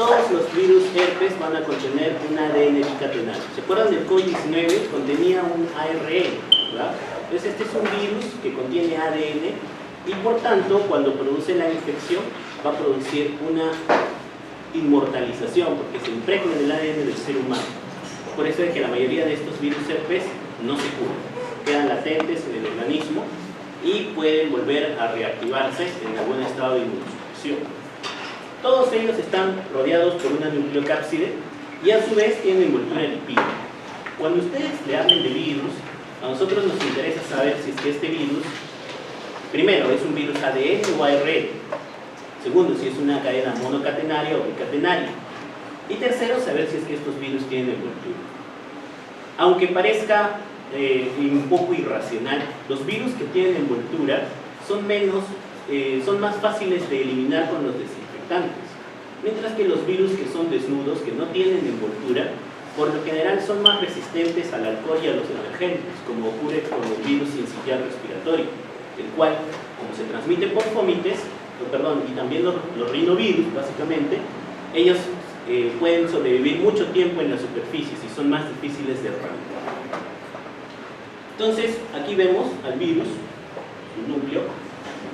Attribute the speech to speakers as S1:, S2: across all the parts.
S1: todos los virus herpes van a contener un ADN bicatenario. ¿Se acuerdan del COVID-19? Contenía un ARN, ¿verdad? Entonces este es un virus que contiene ADN y por tanto cuando produce la infección va a producir una inmortalización porque se impregna en el ADN del ser humano. Por eso es que la mayoría de estos virus herpes no se curan, quedan latentes en el organismo y pueden volver a reactivarse en algún estado de inmunosupresión. Todos ellos están rodeados por una nucleocápside y a su vez tienen envoltura lipídica. Cuando ustedes le hablen de virus, a nosotros nos interesa saber si es que este virus, primero, es un virus ADN o ARN. Segundo, si es una cadena monocatenaria o bicatenaria. Y tercero, saber si es que estos virus tienen envoltura. Aunque parezca un poco irracional, los virus que tienen envoltura son más fáciles de eliminar con los desinfectantes, mientras que los virus que son desnudos, que no tienen envoltura, por lo general son más resistentes al alcohol y a los detergentes, como ocurre con el virus sincitial respiratorio, el cual, como se transmite por fomites, y también los rinovirus, básicamente, ellos pueden sobrevivir mucho tiempo en las superficies y son más difíciles de erradicar. Entonces, aquí vemos al virus, su núcleo,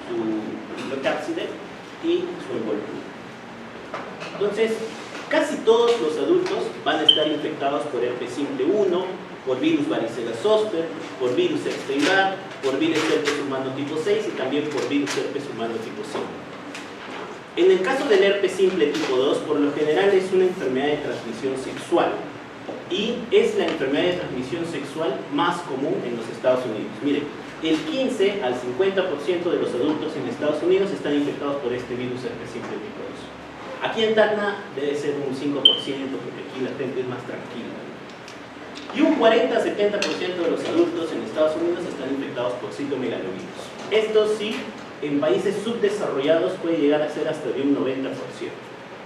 S1: su nucleocápside y su envoltura. Entonces, casi todos los adultos van a estar infectados por herpes simple 1, por virus varicela zoster, por virus Epstein-Barr, por virus herpes humano tipo 6 y también por virus herpes humano tipo 5. En el caso del herpes simple tipo 2, por lo general es una enfermedad de transmisión sexual y es la enfermedad de transmisión sexual más común en los Estados Unidos. Miren, el 15 al 50% de los adultos en Estados Unidos están infectados por este virus herpes simple tipo 2. Aquí en Tacna debe ser un 5% porque aquí la gente es más tranquila. Y un 40-70% de los adultos en Estados Unidos están infectados por citomegalovirus. Esto sí, en países subdesarrollados puede llegar a ser hasta de un 90%.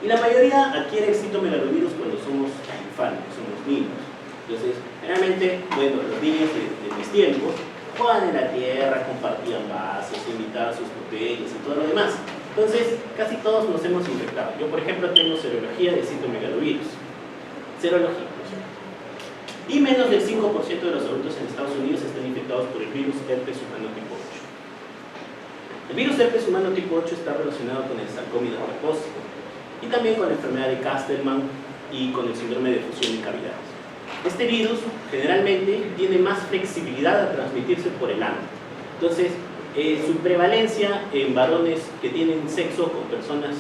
S1: Y la mayoría adquiere citomegalovirus cuando somos infantes, somos niños. Entonces, generalmente, los niños de mis tiempos jugaban en la tierra, compartían vasos, invitaban sus botellas y todo lo demás. Entonces, casi todos nos hemos infectado. Yo, por ejemplo, tengo serología de citomegalovirus. Serología. Y menos del 5% de los adultos en Estados Unidos están infectados por el virus herpes humano tipo 8. El virus herpes humano tipo 8 está relacionado con el sarcómida tracósico y también con la enfermedad de Castleman y con el síndrome de fusión de cavidades. Este virus generalmente tiene más flexibilidad a transmitirse por el ano. Entonces, su prevalencia en varones que tienen sexo con personas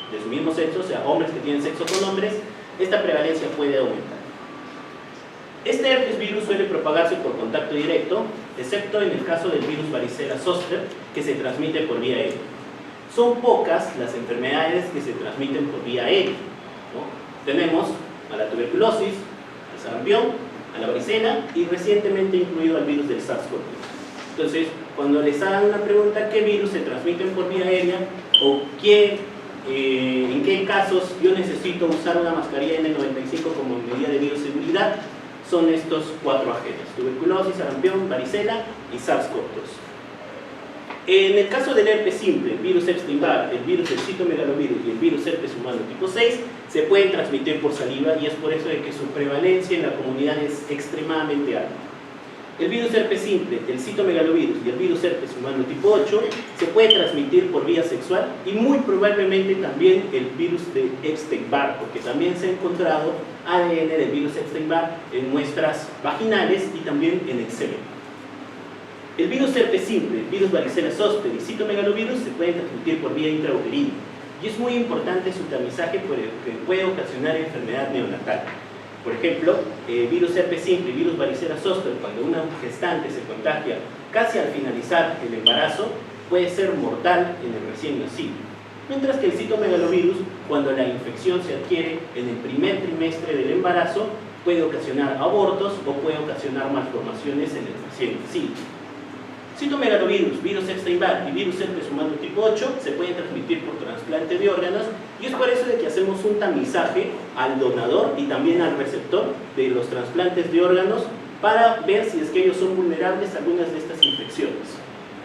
S1: de su mismo sexo, o sea, hombres que tienen sexo con hombres, esta prevalencia puede aumentar. Este herpes virus suele propagarse por contacto directo, excepto en el caso del virus varicela zoster, que se transmite por vía aérea. Son pocas las enfermedades que se transmiten por vía aérea, ¿no? Tenemos a la tuberculosis, al sarampión, a la varicela y recientemente incluido al virus del SARS-CoV-2. Entonces, cuando les hagan una pregunta qué virus se transmiten por vía aérea o en qué casos yo necesito usar una mascarilla N95 como medida de bioseguridad, son estos 4 agentes: tuberculosis, sarampión, varicela y SARS-CoV-2. En el caso del herpes simple, el virus Epstein-Barr, el virus del citomegalovirus y el virus herpes humano tipo 6 se pueden transmitir por saliva y es por eso de que su prevalencia en la comunidad es extremadamente alta. El virus herpes simple, el citomegalovirus y el virus herpes humano tipo 8 se puede transmitir por vía sexual y muy probablemente también el virus de Epstein-Barr, porque también se ha encontrado ADN del virus Epstein-Barr en muestras vaginales y también en el semen. El virus herpes simple, el virus varicela zoster y citomegalovirus se pueden transmitir por vía intrauterina y es muy importante su tamizaje porque puede ocasionar enfermedad neonatal. Por ejemplo, virus herpes simple y virus varicela zoster, cuando una gestante se contagia casi al finalizar el embarazo, puede ser mortal en el recién nacido. Mientras que el citomegalovirus, cuando la infección se adquiere en el primer trimestre del embarazo, puede ocasionar abortos o puede ocasionar malformaciones en el recién nacido. Citomegalovirus, virus Epstein-Barr y virus herpes humano tipo 8 se pueden transmitir por trasplante de órganos y es por eso de que hacemos un tamizaje al donador y también al receptor de los trasplantes de órganos para ver si es que ellos son vulnerables a algunas de estas infecciones.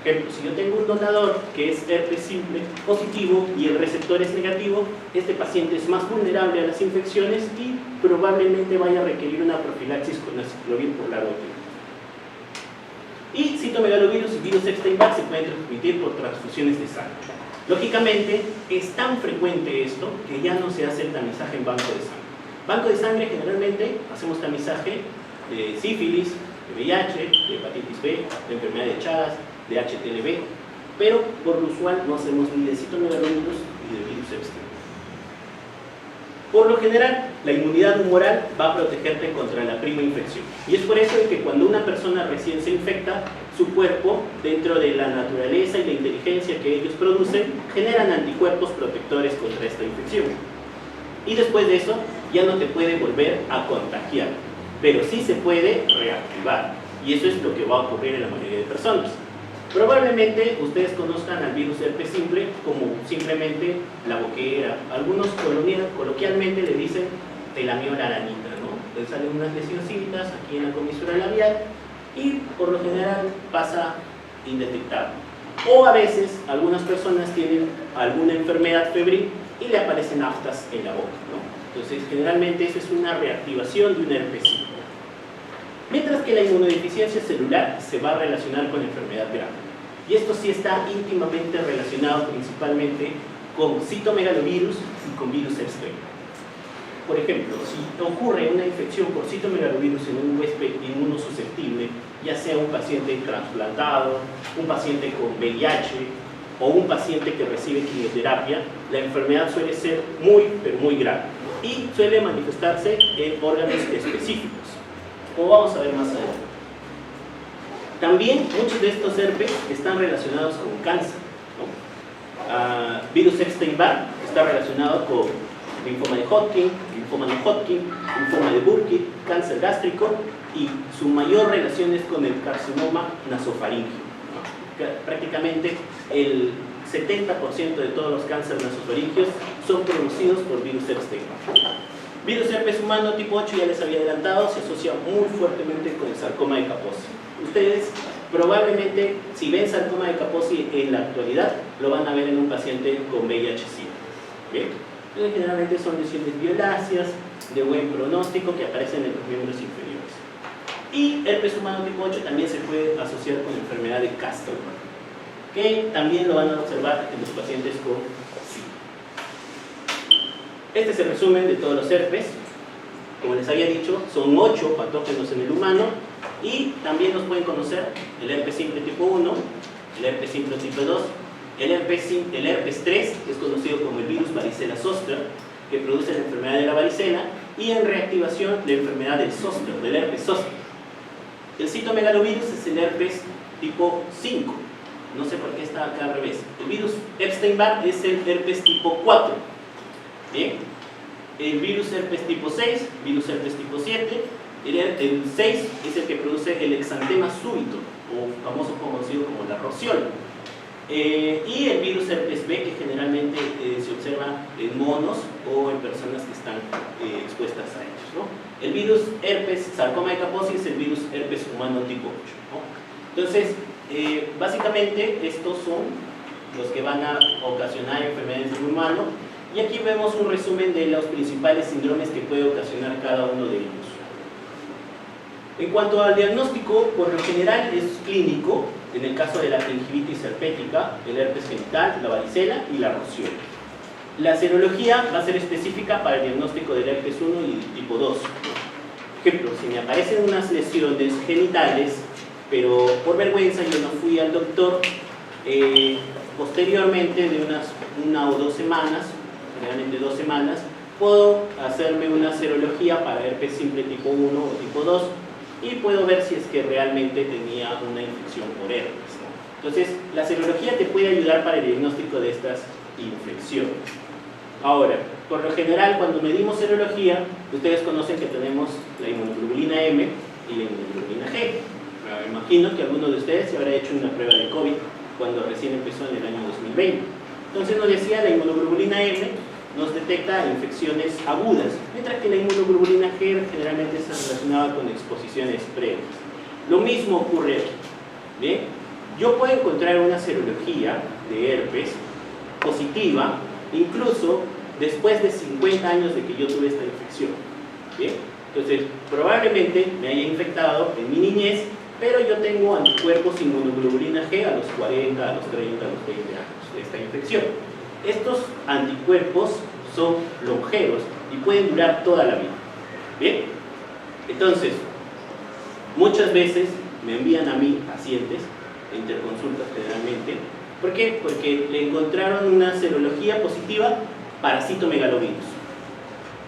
S1: Por ejemplo, si yo tengo un donador que es herpes simple positivo y el receptor es negativo, este paciente es más vulnerable a las infecciones y probablemente vaya a requerir una profilaxis con aciclovir por largo tiempo. Y citomegalovirus y virus Epstein-Barr se pueden transmitir por transfusiones de sangre. Lógicamente, es tan frecuente esto que ya no se hace el tamizaje en banco de sangre. Banco de sangre, generalmente, hacemos tamizaje de sífilis, de VIH, de hepatitis B, de enfermedad de Chagas, de HTLV, pero por lo usual no hacemos ni de citomegalovirus ni de virus Epstein. Por lo general, la inmunidad humoral va a protegerte contra la prima infección. Y es por eso que cuando una persona recién se infecta, su cuerpo, dentro de la naturaleza y la inteligencia que ellos producen, generan anticuerpos protectores contra esta infección. Y después de eso, ya no te puede volver a contagiar, pero sí se puede reactivar. Y eso es lo que va a ocurrir en la mayoría de personas. Probablemente ustedes conozcan al virus herpes simple como simplemente la boquera. Algunos coloquialmente le dicen te lamió la aranita, ¿no? Le salen unas lesioncitas aquí en la comisura labial y por lo general pasa indetectable. O a veces algunas personas tienen alguna enfermedad febril y le aparecen aftas en la boca, ¿no? Entonces generalmente eso es una reactivación de un herpes simple. Mientras que la inmunodeficiencia celular se va a relacionar con enfermedad grave. Y esto sí está íntimamente relacionado principalmente con citomegalovirus y con virus Epstein. Por ejemplo, si ocurre una infección por citomegalovirus en un huésped inmunosusceptible, ya sea un paciente trasplantado, un paciente con VIH o un paciente que recibe quimioterapia, la enfermedad suele ser muy, pero muy grave y suele manifestarse en órganos específicos, como vamos a ver más adelante. También muchos de estos herpes están relacionados con cáncer, ¿no? Virus Epstein-Barr está relacionado con linfoma de Hodgkin, linfoma no Hodgkin, linfoma de Burkitt, cáncer gástrico, y su mayor relación es con el carcinoma nasofaríngeo, ¿no? Prácticamente el 70% de todos los cánceres nasofaringeos son producidos por virus Epstein-Barr. Virus herpes humano tipo 8, ya les había adelantado, se asocia muy fuertemente con el sarcoma de Kaposi. Ustedes probablemente, si ven sarcoma de Kaposi en la actualidad, lo van a ver en un paciente con VIH-Sida. ¿Bien? Entonces, generalmente son lesiones violáceas, de buen pronóstico, que aparecen en los miembros inferiores. Y herpes humano tipo 8 también se puede asociar con la enfermedad de Castleman, que también lo van a observar en los pacientes con SIDA. Este es el resumen de todos los herpes. Como les había dicho, son 8 patógenos en el humano y también nos pueden conocer el herpes simple tipo 1, el herpes simple tipo 2, el herpes 3, que es conocido como el virus varicela zoster, que produce la enfermedad de la varicela, y en reactivación la enfermedad del zoster, del herpes zoster. El citomegalovirus es el herpes tipo 5, no sé por qué está acá al revés. El virus Epstein-Barr es el herpes tipo 4. Bien. El virus herpes tipo 6, virus herpes tipo 7, el 6 es el que produce el exantema súbito, o famoso conocido como la rociola. Y el virus herpes B, que generalmente se observa en monos o en personas que están expuestas a ellos, ¿no? El virus herpes sarcoma de Kaposi es el virus herpes humano tipo 8, ¿no? Entonces, básicamente estos son los que van a ocasionar enfermedades en el humano. Y aquí vemos un resumen de los principales síndromes que puede ocasionar cada uno de ellos. En cuanto al diagnóstico, por lo general es clínico, en el caso de la gingivitis herpética, el herpes genital, la varicela y la rociola. La serología va a ser específica para el diagnóstico del herpes 1 y tipo 2. Por ejemplo, si me aparecen unas lesiones genitales, pero por vergüenza yo no fui al doctor, posteriormente de una o 2 semanas, generalmente 2 semanas, puedo hacerme una serología para herpes simple tipo 1 o tipo 2 y puedo ver si es que realmente tenía una infección por herpes, ¿no? Entonces, la serología te puede ayudar para el diagnóstico de estas infecciones. Ahora, por lo general, cuando medimos serología, ustedes conocen que tenemos la inmunoglobulina M y la inmunoglobulina G. Me imagino que alguno de ustedes se habrá hecho una prueba de COVID cuando recién empezó en el año 2020. Entonces nos decía, la inmunoglobulina M nos detecta infecciones agudas, mientras que la inmunoglobulina G generalmente está relacionada con exposiciones previas. Lo mismo ocurre aquí, ¿bien? yo puedo encontrar una serología de herpes positiva, incluso después de 50 años de que yo tuve esta infección. ¿Bien? Entonces, probablemente me haya infectado en mi niñez, pero yo tengo anticuerpos inmunoglobulina G a los 40, a los 30, a los 20 años de esta infección. Estos anticuerpos son longevos y pueden durar toda la vida. ¿Bien? Entonces, muchas veces me envían a mí pacientes, interconsultas generalmente. ¿Por qué? Porque le encontraron una serología positiva para citomegalovirus.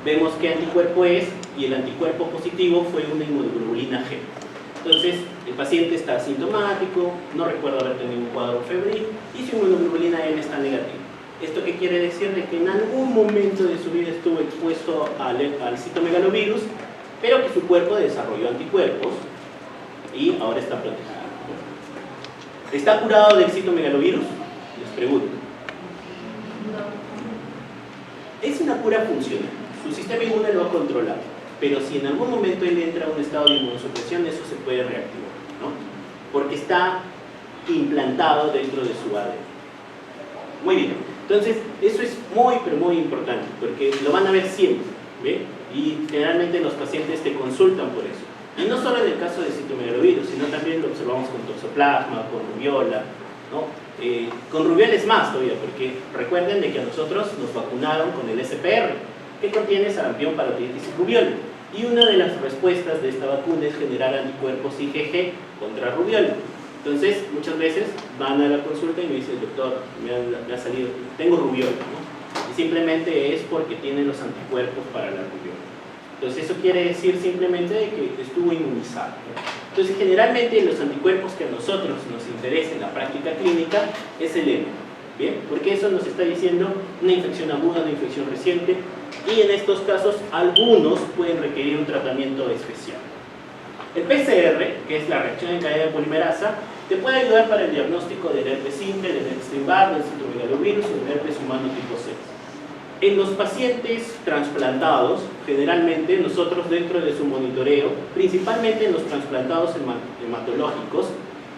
S1: Vemos qué anticuerpo es y el anticuerpo positivo fue una inmunoglobulina G. Entonces, el paciente está asintomático, no recuerda haber tenido un cuadro febril y su inmunoglobulina M está negativa. ¿Esto qué quiere decir? De que en algún momento de su vida estuvo expuesto al citomegalovirus, pero que su cuerpo desarrolló anticuerpos y ahora está protegido. ¿Está curado del citomegalovirus? Les pregunto. Es una cura funcional. Su sistema inmune lo ha controlado. Pero si en algún momento él entra a un estado de inmunosupresión, eso se puede reactivar, ¿no? Porque está implantado dentro de su ADN. Muy bien. Entonces, eso es muy, pero muy importante, porque lo van a ver siempre, ¿ve? Y generalmente los pacientes te consultan por eso. Y no solo en el caso de citomegalovirus, sino también lo observamos con toxoplasma, con rubiola, ¿no? Con rubiola es más todavía, porque recuerden de que a nosotros nos vacunaron con el SPR, que contiene sarampión, parotiditis y rubiola. Y una de las respuestas de esta vacuna es generar anticuerpos IgG contra rubiola. Entonces, muchas veces van a la consulta y me dicen, doctor, me ha salido, tengo rubiola, ¿no? Y simplemente es porque tienen los anticuerpos para la rubiola. Entonces, eso quiere decir simplemente que estuvo inmunizado, ¿no? Entonces, generalmente los anticuerpos que a nosotros nos interesa en la práctica clínica es el M, ¿bien? Porque eso nos está diciendo una infección aguda, una infección reciente, y en estos casos algunos pueden requerir un tratamiento especial. El PCR, que es la reacción en cadena de polimerasa, te puede ayudar para el diagnóstico del herpes simple, del Epstein-Barr, del citomegalovirus o del herpes humano tipo 6. En los pacientes trasplantados, generalmente nosotros dentro de su monitoreo, principalmente en los trasplantados hematológicos,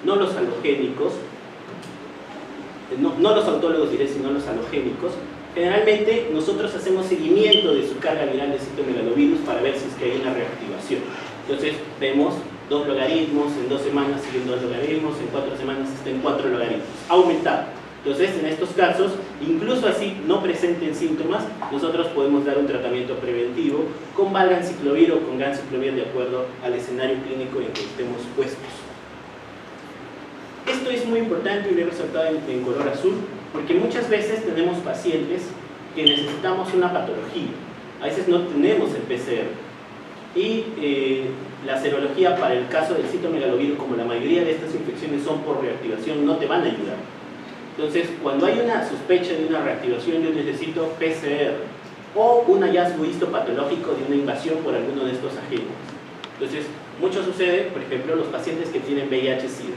S1: no los halogénicos, no los autólogos diré, sino los halogénicos, generalmente nosotros hacemos seguimiento de su carga viral de citomegalovirus para ver si es que hay una reactivación. Entonces vemos 2 logaritmos, en 2 semanas siguen 2 logaritmos, en 4 semanas están 4 logaritmos, aumentado. Entonces en estos casos, incluso así no presenten síntomas, nosotros podemos dar un tratamiento preventivo con valganciclovir o con ganciclovir de acuerdo al escenario clínico en que estemos puestos. Esto es muy importante y lo he resaltado en color azul, porque muchas veces tenemos pacientes que necesitamos una patología. A veces no tenemos el PCR. Y la serología para el caso del citomegalovirus, como la mayoría de estas infecciones son por reactivación, no te van a ayudar. Entonces, cuando hay una sospecha de una reactivación, yo necesito PCR o un hallazgo histopatológico de una invasión por alguno de estos agentes. Entonces, mucho sucede, por ejemplo, los pacientes que tienen VIH-Sida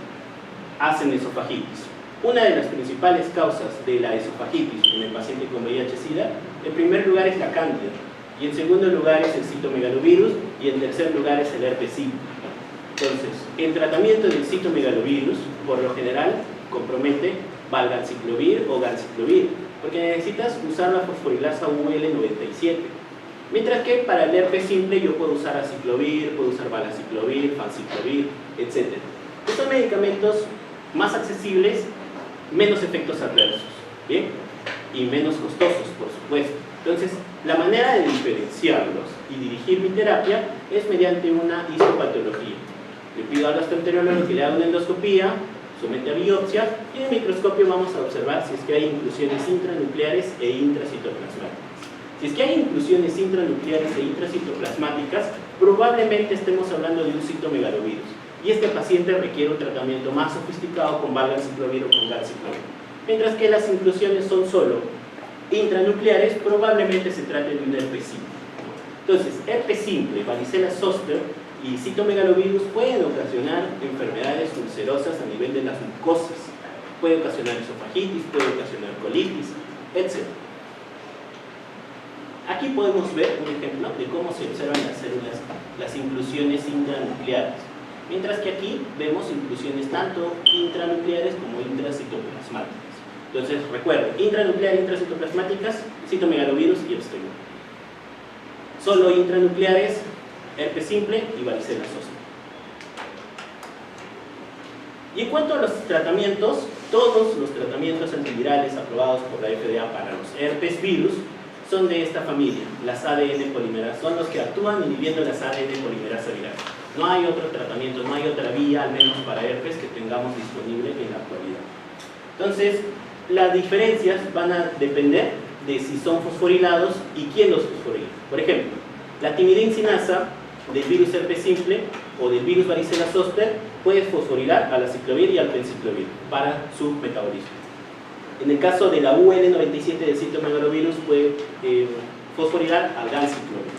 S1: hacen esofagitis. Una de las principales causas de la esofagitis en el paciente con VIH-Sida, en primer lugar es la cándida, y en segundo lugar es el citomegalovirus, y en tercer lugar es el herpes simple. Entonces, el tratamiento del citomegalovirus, por lo general, compromete valganciclovir o ganciclovir, porque necesitas usar la fosforilasa UL97. Mientras que para el herpes simple yo puedo usar aciclovir, puedo usar valanciclovir, fanciclovir, etc. Estos medicamentos más accesibles, menos efectos adversos, ¿bien? Y menos costosos, por supuesto. Entonces, la manera de diferenciarlos y dirigir mi terapia es mediante una histopatología. Le pido al gastroenterólogo que le haga una endoscopía, somete a biopsia y en el microscopio vamos a observar si es que hay inclusiones intranucleares e intracitoplasmáticas. Si es que hay inclusiones intranucleares e intracitoplasmáticas, probablemente estemos hablando de un citomegalovirus. Y este paciente requiere un tratamiento más sofisticado con valganciclovir o con ganciclovir. Mientras que las inclusiones son solo intranucleares, probablemente se trate de un herpes simple. Entonces, herpes simple, varicela zoster y citomegalovirus pueden ocasionar enfermedades ulcerosas a nivel de las mucosas. Puede ocasionar esofagitis, puede ocasionar colitis, etc. Aquí podemos ver un ejemplo de cómo se observan las células, las inclusiones intranucleares. Mientras que aquí vemos inclusiones tanto intranucleares como intracitoplasmáticas. Entonces, recuerden, intranuclear, intracitoplasmáticas, citomegalovirus y Epstein. Solo intranucleares, herpes simple y varicela zoster. Y en cuanto a los tratamientos, todos los tratamientos antivirales aprobados por la FDA para los herpes virus son de esta familia, las ADN polimerasa, son los que actúan inhibiendo las ADN polimerasa viral. No hay otro tratamiento, no hay otra vía, al menos para herpes, que tengamos disponible en la actualidad. Entonces, las diferencias van a depender de si son fosforilados y quién los fosforila. Por ejemplo, la timidincinasa del virus herpes simple o del virus varicela zoster puede fosforilar al aciclovir y al penciclovir para su metabolismo. En el caso de la UL97 del citomegalovirus puede fosforilar al ganciclovir.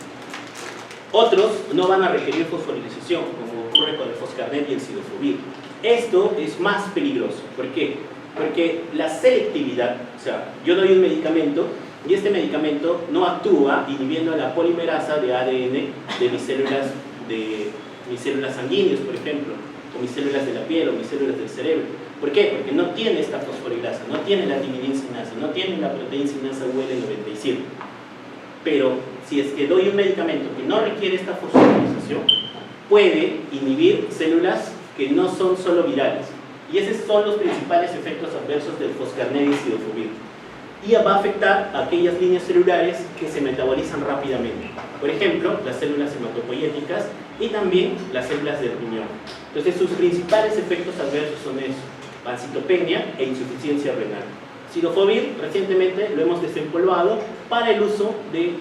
S1: Otros no van a requerir fosforilización, como ocurre con el foscarnet y el cidofovir. Esto es más peligroso. ¿Por qué? Porque la selectividad, o sea, yo doy un medicamento y este medicamento no actúa inhibiendo la polimerasa de ADN de mis células sanguíneas, por ejemplo, o mis células de la piel, o mis células del cerebro. ¿Por qué? Porque no tiene esta fosforilasa, no tiene la timidincinasa, no tiene la proteincinasa UL97. Pero si es que doy un medicamento que no requiere esta fosforilización, puede inhibir células que no son solo virales. Y esos son los principales efectos adversos del foscarnet y cidofovir. Y va a afectar a aquellas líneas celulares que se metabolizan rápidamente. Por ejemplo, las células hematopoyéticas y también las células del riñón. Entonces, sus principales efectos adversos son eso: pancitopenia e insuficiencia renal. Cidofovir, recientemente lo hemos desempolvado para el uso de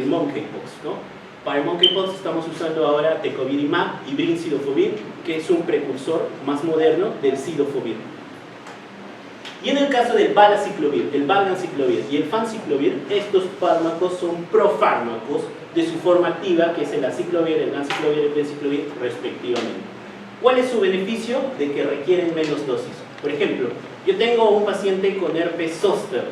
S1: monkeypox, ¿no? Para el monkeypox estamos usando ahora tecovirimat y brincidofovir, que es un precursor más moderno del cidofovir. Y en el caso del valaciclovir, el valganciclovir y el fanciclovir, estos fármacos son profármacos de su forma activa, que es el aciclovir, el ganciclovir y el penciclovir, respectivamente. ¿Cuál es su beneficio? De que requieren menos dosis. Por ejemplo, yo tengo un paciente con herpes zóster,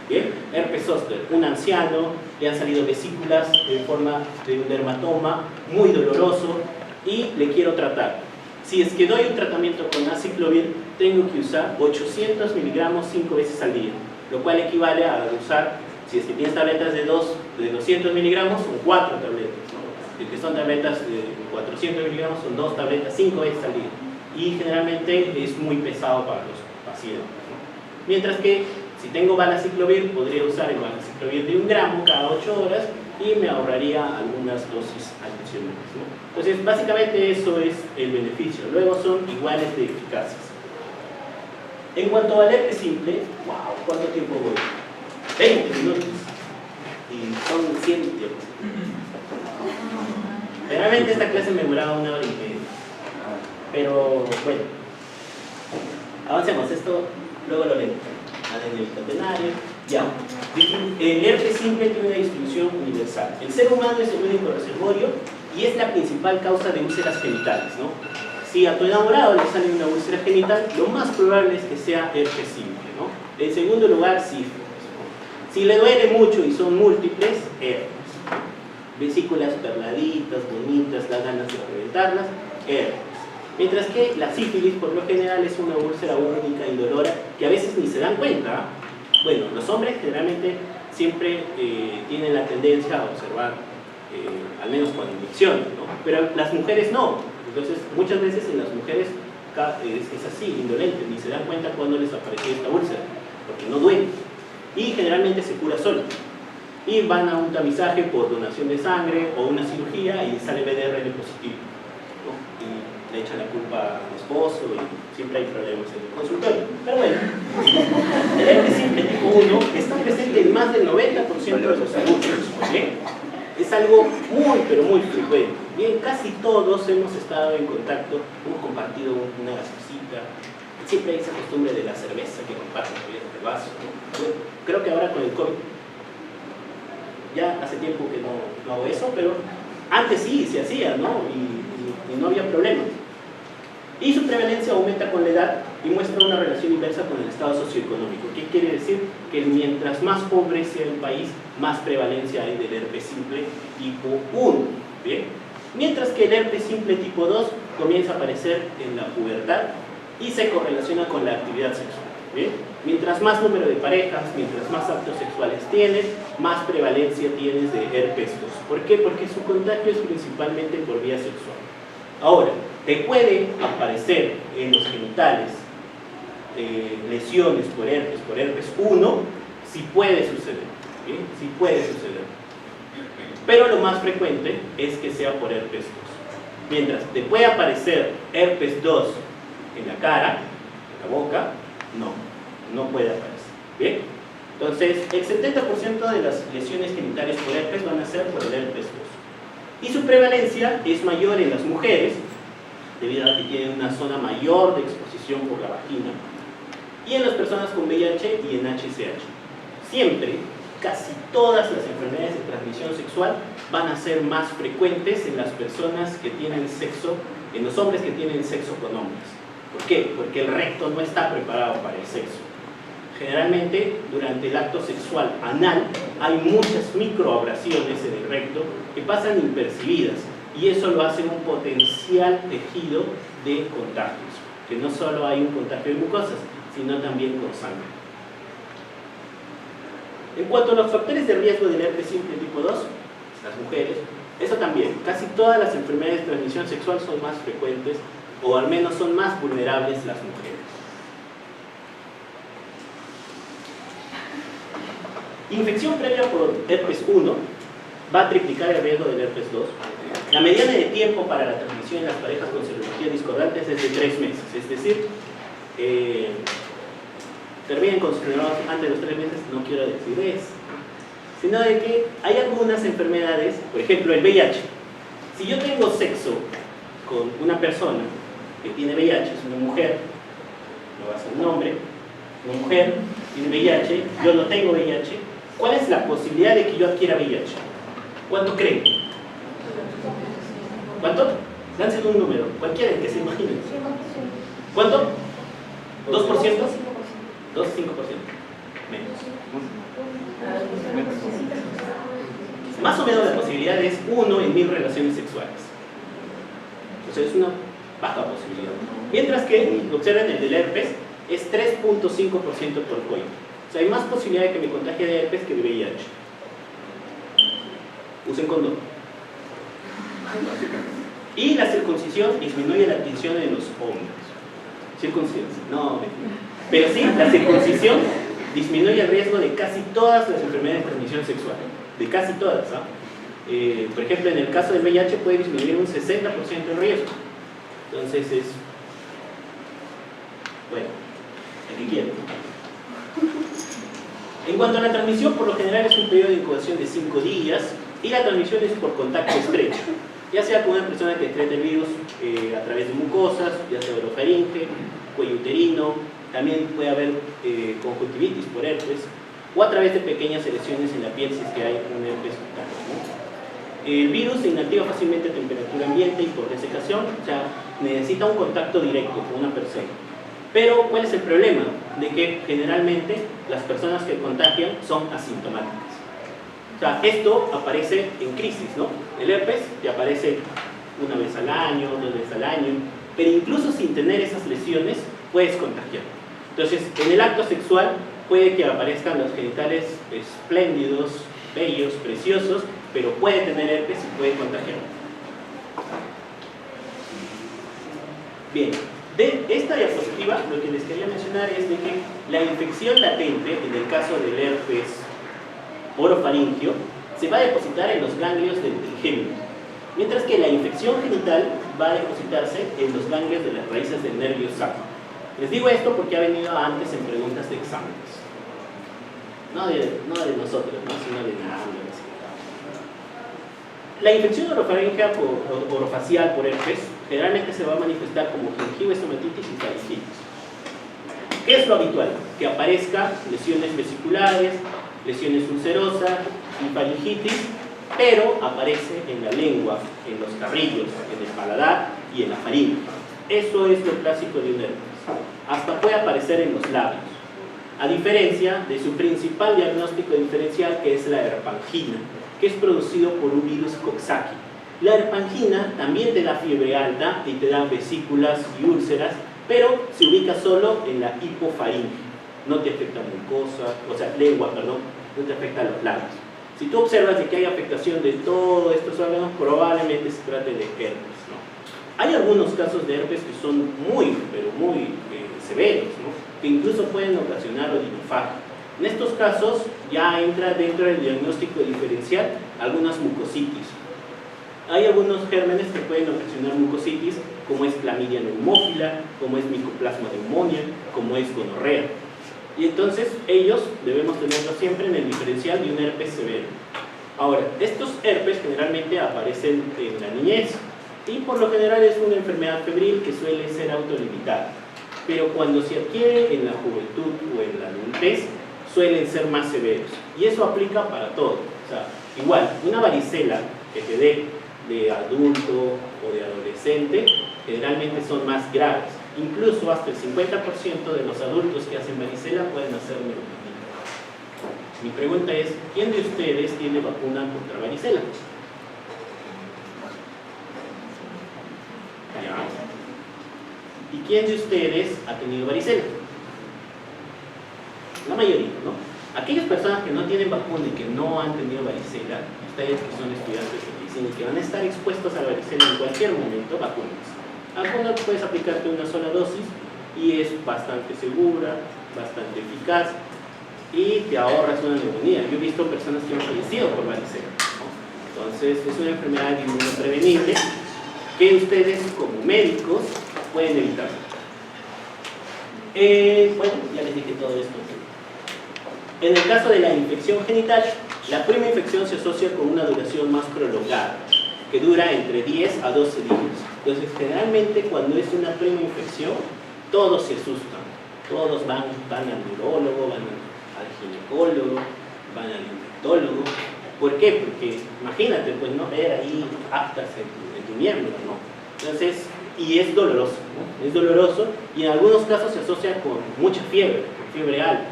S1: ¿bien? Herpes zóster, un anciano, le han salido vesículas en forma de un dermatoma, muy doloroso, y le quiero tratar. Si es que doy un tratamiento con aciclovir, tengo que usar 800 miligramos 5 veces al día, lo cual equivale a usar, si es que tienes tabletas de 200 miligramos, son 4 tabletas, ¿no? Si es que son tabletas de 400 miligramos, son 2 tabletas 5 veces al día. Y generalmente es muy pesado para los pacientes, ¿no? Mientras que si tengo valaciclovir, podría usar el valaciclovir de 1 gramo cada 8 horas y me ahorraría algunas dosis adicionales, ¿no? Entonces, básicamente eso es el beneficio. Luego son iguales de eficaces. En cuanto al herpes simple, wow, ¿cuánto tiempo voy? 20 minutos. Y son 100 tiempos. Generalmente esta clase me duraba 1 hora y media. Pero bueno, avancemos. Esto luego lo leemos. ADN catenario. Ya. El herpes simple tiene una distribución universal. El ser humano es el único reservorio y es la principal causa de úlceras genitales, ¿no? Si a tu enamorado le sale una úlcera genital, lo más probable es que sea herpes simple, ¿no? En segundo lugar, sífilis, ¿no? Si le duele mucho y son múltiples, herpes. Vesículas perladitas, bonitas, las ganas de reventarlas, herpes. Mientras que la sífilis, por lo general, es una úlcera única, indolora, que a veces ni se dan cuenta. Bueno, los hombres generalmente siempre tienen la tendencia a observar, al menos con inyecciones, ¿no? Pero las mujeres no. Entonces, muchas veces en las mujeres es así, indolente, ni se dan cuenta cuando les apareció esta úlcera, porque no duele. Y generalmente se cura sola. Y van a un tamizaje por donación de sangre o una cirugía y sale BDRL positivo, ¿no? Y le echan la culpa al esposo y siempre hay problemas en el consultorio. Pero bueno, el herpes simple tipo 1 está presente en más del 90% de los adultos, ¿okay? Es algo muy, pero muy frecuente. Bien, casi todos hemos estado en contacto, hemos compartido una gaseosita. Siempre hay esa costumbre de la cerveza que comparten el vaso, ¿no? Bueno, creo que ahora con el COVID, ya hace tiempo que no hago eso, pero antes sí se hacía, ¿no? Y no había problemas. Y su prevalencia aumenta con la edad y muestra una relación inversa con el estado socioeconómico. ¿Qué quiere decir? Que mientras más pobre sea el país, más prevalencia hay del herpes simple tipo 1. ¿Bien? Mientras que el herpes simple tipo 2 comienza a aparecer en la pubertad y se correlaciona con la actividad sexual. ¿Bien? Mientras más número de parejas, mientras más actos sexuales tienes, más prevalencia tienes de herpes 2. ¿Por qué? Porque su contagio es principalmente por vía sexual. Ahora, te puede aparecer en los genitales lesiones por herpes 1, sí puede suceder. ¿Bien? Sí puede suceder. Pero lo más frecuente es que sea por herpes 2. Mientras te puede aparecer herpes 2 en la cara, en la boca, no puede aparecer. ¿Bien? Entonces, el 70% de las lesiones genitales por herpes van a ser por el herpes 2. Y su prevalencia es mayor en las mujeres, debido a que tienen una zona mayor de exposición por la vagina, y en las personas con VIH y en HCH. Siempre, casi todas las enfermedades de transmisión sexual van a ser más frecuentes en las personas que tienen sexo, en los hombres que tienen sexo con hombres. ¿Por qué? Porque el recto no está preparado para el sexo. Generalmente, durante el acto sexual anal, hay muchas microabrasiones en el recto que pasan impercibidas, y eso lo hace un potencial tejido de contagios, que no solo hay un contagio de mucosas, sino también con sangre. En cuanto a los factores de riesgo del herpes simple tipo 2, las mujeres, eso también, casi todas las enfermedades de transmisión sexual son más frecuentes, o al menos son más vulnerables las mujeres. Infección previa por herpes 1 va a triplicar el riesgo del herpes 2. La mediana de tiempo para la transmisión en las parejas con serología discordante es de 3 meses, es decir, terminen con sus neuronas antes de los 3 meses, no quiero decir eso, sino de que hay algunas enfermedades, por ejemplo el VIH. Si yo tengo sexo con una persona que tiene VIH, es una mujer, no va a ser un hombre, una mujer tiene VIH, yo no tengo VIH, ¿cuál es la posibilidad de que yo adquiera VIH? ¿Cuánto creen? ¿Cuánto? Lancen un número, cualquiera que se imaginen. ¿Cuánto? ¿2%? 2, 5%. Menos. Más o menos la posibilidad es 1 en 1000 relaciones sexuales. O sea, es una baja posibilidad. Mientras que, observen, el del herpes es 3.5% por coito. O sea, hay más posibilidad de que me contagie de herpes que de VIH. Usen condón. Y la circuncisión disminuye la tensión en los hombres. Circuncisión, no, pero sí, la circuncisión disminuye el riesgo de casi todas las enfermedades de transmisión sexual. De casi todas, ¿ah? Por ejemplo, en el caso del VIH puede disminuir un 60% el riesgo. Entonces es... bueno, el que quiera. En cuanto a la transmisión, por lo general es un periodo de incubación de 5 días y la transmisión es por contacto estrecho, ya sea con una persona que excreta el virus a través de mucosas, ya sea orofaringe, cuello uterino, también puede haber conjuntivitis por herpes, o a través de pequeñas lesiones en la piel si es que hay un herpes cutáneo, ¿no? El virus se inactiva fácilmente a temperatura ambiente y por desecación, o sea, necesita un contacto directo con una persona. Pero, ¿cuál es el problema? De que generalmente las personas que contagian son asintomáticas. O sea, esto aparece en crisis, ¿no? El herpes te aparece una vez al año, 2 veces al año, pero incluso sin tener esas lesiones puedes contagiar. Entonces, en el acto sexual puede que aparezcan los genitales espléndidos, bellos, preciosos, pero puede tener herpes y puede contagiar. Bien, de esta diapositiva lo que les quería mencionar es de que la infección latente, en el caso del herpes orofaringio, se va a depositar en los ganglios del trigémino, mientras que la infección genital va a depositarse en los ganglios de las raíces del nervio sacro. Les digo esto porque ha venido antes en preguntas de exámenes. No de nosotros, ¿no? Sino de la universidad. La infección orofaringea orofacial por herpes generalmente se va a manifestar como gingivoestomatitis y faringitis. ¿Qué es lo habitual? Que aparezca lesiones vesiculares, lesiones ulcerosas y faringitis, pero aparece en la lengua, en los carrillos, en el paladar y en la faringe. Eso es lo clásico de un herpes. Hasta puede aparecer en los labios, a diferencia de su principal diagnóstico diferencial, que es la herpangina, que es producido por un virus Coxsackie. La herpangina también te da fiebre alta y te da vesículas y úlceras, pero se ubica solo en la hipofaringe. No te afecta mucosa, o sea, lengua, perdón, no te afecta a los labios. Si tú observas de que hay afectación de todos estos órganos, probablemente se trate de herpes, ¿no? Hay algunos casos de herpes que son muy, pero muy severos, ¿no? Que incluso pueden ocasionar odinofagia. En estos casos ya entra dentro del diagnóstico diferencial algunas mucositis. Hay algunos gérmenes que pueden ocasionar mucositis, como es clamidia neumófila, como es micoplasma pneumonia, como es gonorrea. Y entonces ellos debemos tenerlos siempre en el diferencial de un herpes severo. Ahora, estos herpes generalmente aparecen en la niñez y por lo general es una enfermedad febril que suele ser autolimitada. Pero cuando se adquiere en la juventud o en la adultez, suelen ser más severos. Y eso aplica para todo. O sea, igual, una varicela que te dé de adulto o de adolescente, generalmente son más graves. Incluso hasta el 50% de los adultos que hacen varicela pueden hacer neumonía. Mi pregunta es, ¿quién de ustedes tiene vacuna contra varicela? ¿Ya? ¿Y quién de ustedes ha tenido varicela? La mayoría, ¿no? Aquellas personas que no tienen vacuna y que no han tenido varicela, ustedes que son estudiantes de medicina y que van a estar expuestos a la varicela en cualquier momento, vacúnense. Algunas puedes aplicarte una sola dosis y es bastante segura, bastante eficaz y te ahorras una neumonía. Yo he visto personas que han fallecido por varicela, ¿no? Entonces es una enfermedad inmunoprevenible que ustedes como médicos pueden evitar. Bueno, ya les dije todo esto. En el caso de la infección genital, la primera infección se asocia con una duración más prolongada, que dura entre 10 a 12 días. Entonces, generalmente cuando es una prima infección, todos se asustan. Todos van al neurólogo, van al ginecólogo, van al infectólogo. ¿Por qué? Porque imagínate, pues, no ver ahí aftas en tu miembro, ¿no? Entonces, y es doloroso, ¿no? Es doloroso y en algunos casos se asocia con mucha fiebre, con fiebre alta.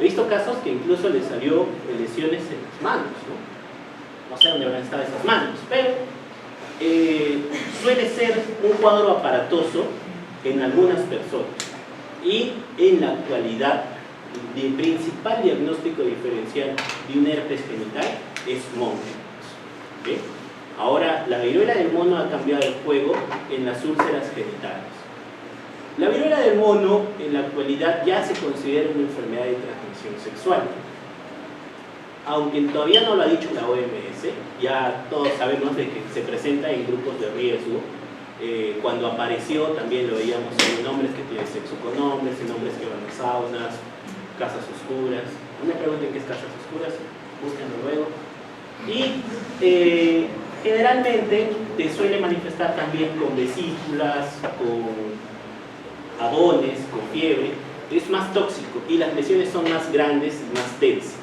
S1: He visto casos que incluso les salió lesiones en las manos, ¿no? No sé dónde van a estar esas manos, pero suele ser un cuadro aparatoso en algunas personas. Y en la actualidad, el principal diagnóstico diferencial de un herpes genital es monkeypox, ¿okay? Ahora, la viruela del mono ha cambiado el juego en las úlceras genitales. La viruela del mono en la actualidad ya se considera una enfermedad de transmisión sexual. Aunque todavía no lo ha dicho la OMS, ya todos sabemos de que se presenta en grupos de riesgo. Cuando apareció también lo veíamos en hombres que tienen sexo con hombres, en hombres que van a saunas, casas oscuras. No me pregunten qué es casas oscuras, búsquenlo luego. Y generalmente te suele manifestar también con vesículas, con abones, con fiebre. Es más tóxico y las lesiones son más grandes y más tensas.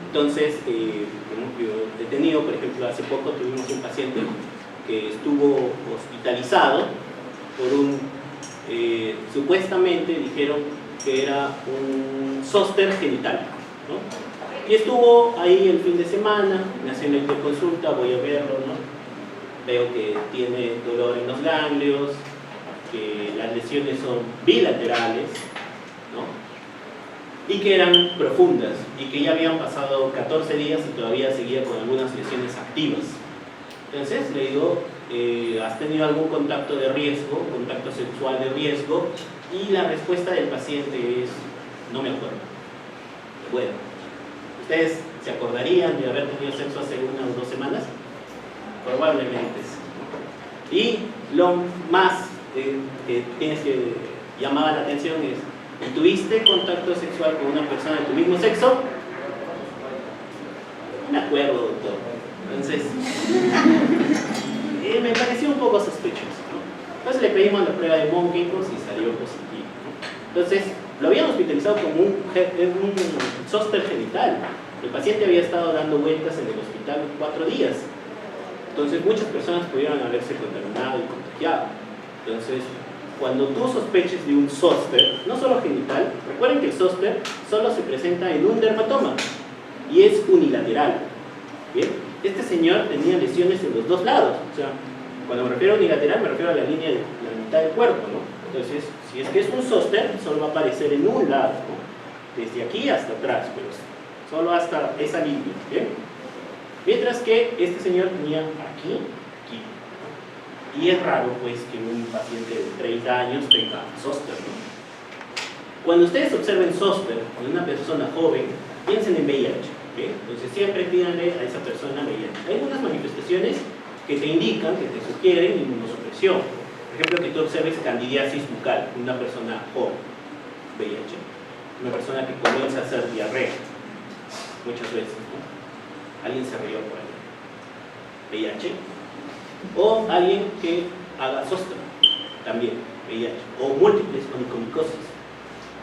S1: Entonces, yo he tenido, por ejemplo, hace poco tuvimos un paciente que estuvo hospitalizado por un, supuestamente dijeron que era un zóster genital, ¿no? Y estuvo ahí el fin de semana, me hacen la interconsulta, voy a verlo, ¿no? Veo que tiene dolor en los ganglios, que las lesiones son bilaterales, ¿no? Y que eran profundas y que ya habían pasado 14 días y todavía seguía con algunas lesiones activas. Entonces le digo, ¿has tenido algún contacto de riesgo, contacto sexual de riesgo? Y la respuesta del paciente es, no me acuerdo. Bueno, ¿ustedes se acordarían de haber tenido sexo hace 1 o 2 semanas? Probablemente sí. Y lo más que tienes que llamar la atención es, ¿y tuviste contacto sexual con una persona de tu mismo sexo? No me acuerdo, doctor. Entonces, me pareció un poco sospechoso, ¿no? Entonces le pedimos la prueba de monkeypox y salió positivo, ¿no? Entonces, lo habían hospitalizado como un zóster genital. El paciente había estado dando vueltas en el hospital 4 días. Entonces, muchas personas pudieron haberse contaminado y contagiado. Entonces, cuando tú sospeches de un zóster, no solo genital, recuerden que el zóster solo se presenta en un dermatoma y es unilateral. Bien, este señor tenía lesiones en los dos lados, o sea, cuando me refiero a unilateral me refiero a la línea de la mitad del cuerpo, ¿no? Entonces, si es que es un zóster, solo va a aparecer en un lado, ¿no? Desde aquí hasta atrás, pero solo hasta esa línea, ¿bien? Mientras que este señor tenía aquí, aquí, ¿no? Y es raro, pues, que un paciente de 30 años tenga zóster, ¿no? Cuando ustedes observen zóster en una persona joven, piensen en VIH, ¿okay? Entonces siempre pídanle a esa persona VIH. Hay algunas manifestaciones que te indican, que te sugieren inmunosupresión. Por ejemplo, que tú observes candidiasis bucal en una persona joven, VIH. Una persona que comienza a hacer diarrea, muchas veces, ¿no? Alguien se rió por ahí. VIH. O alguien que haga zóster, también, VIH. O múltiples onicomicosis,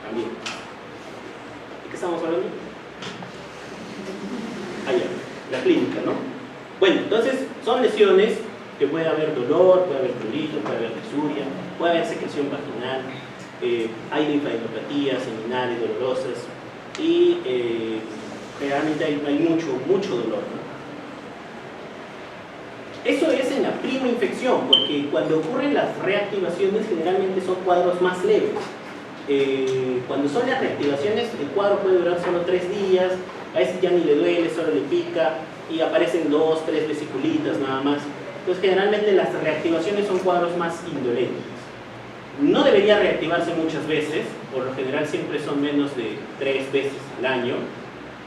S1: también. ¿De qué estamos hablando? Allá, la clínica, ¿no? Bueno, entonces son lesiones que puede haber dolor, puede haber prurito, puede haberlisuria, puede haber secreción vaginal, hay linfadenopatías seminales dolorosas y generalmente hay mucho dolor, ¿no? Eso es en la prima infección, porque cuando ocurren las reactivaciones generalmente son cuadros más leves. Cuando son las reactivaciones, el cuadro puede durar solo 3 días, a veces ya ni le duele, solo le pica y aparecen 2, 3 vesiculitas nada más. Entonces generalmente las reactivaciones son cuadros más indolentes. No debería reactivarse muchas veces, por lo general siempre son menos de 3 veces al año,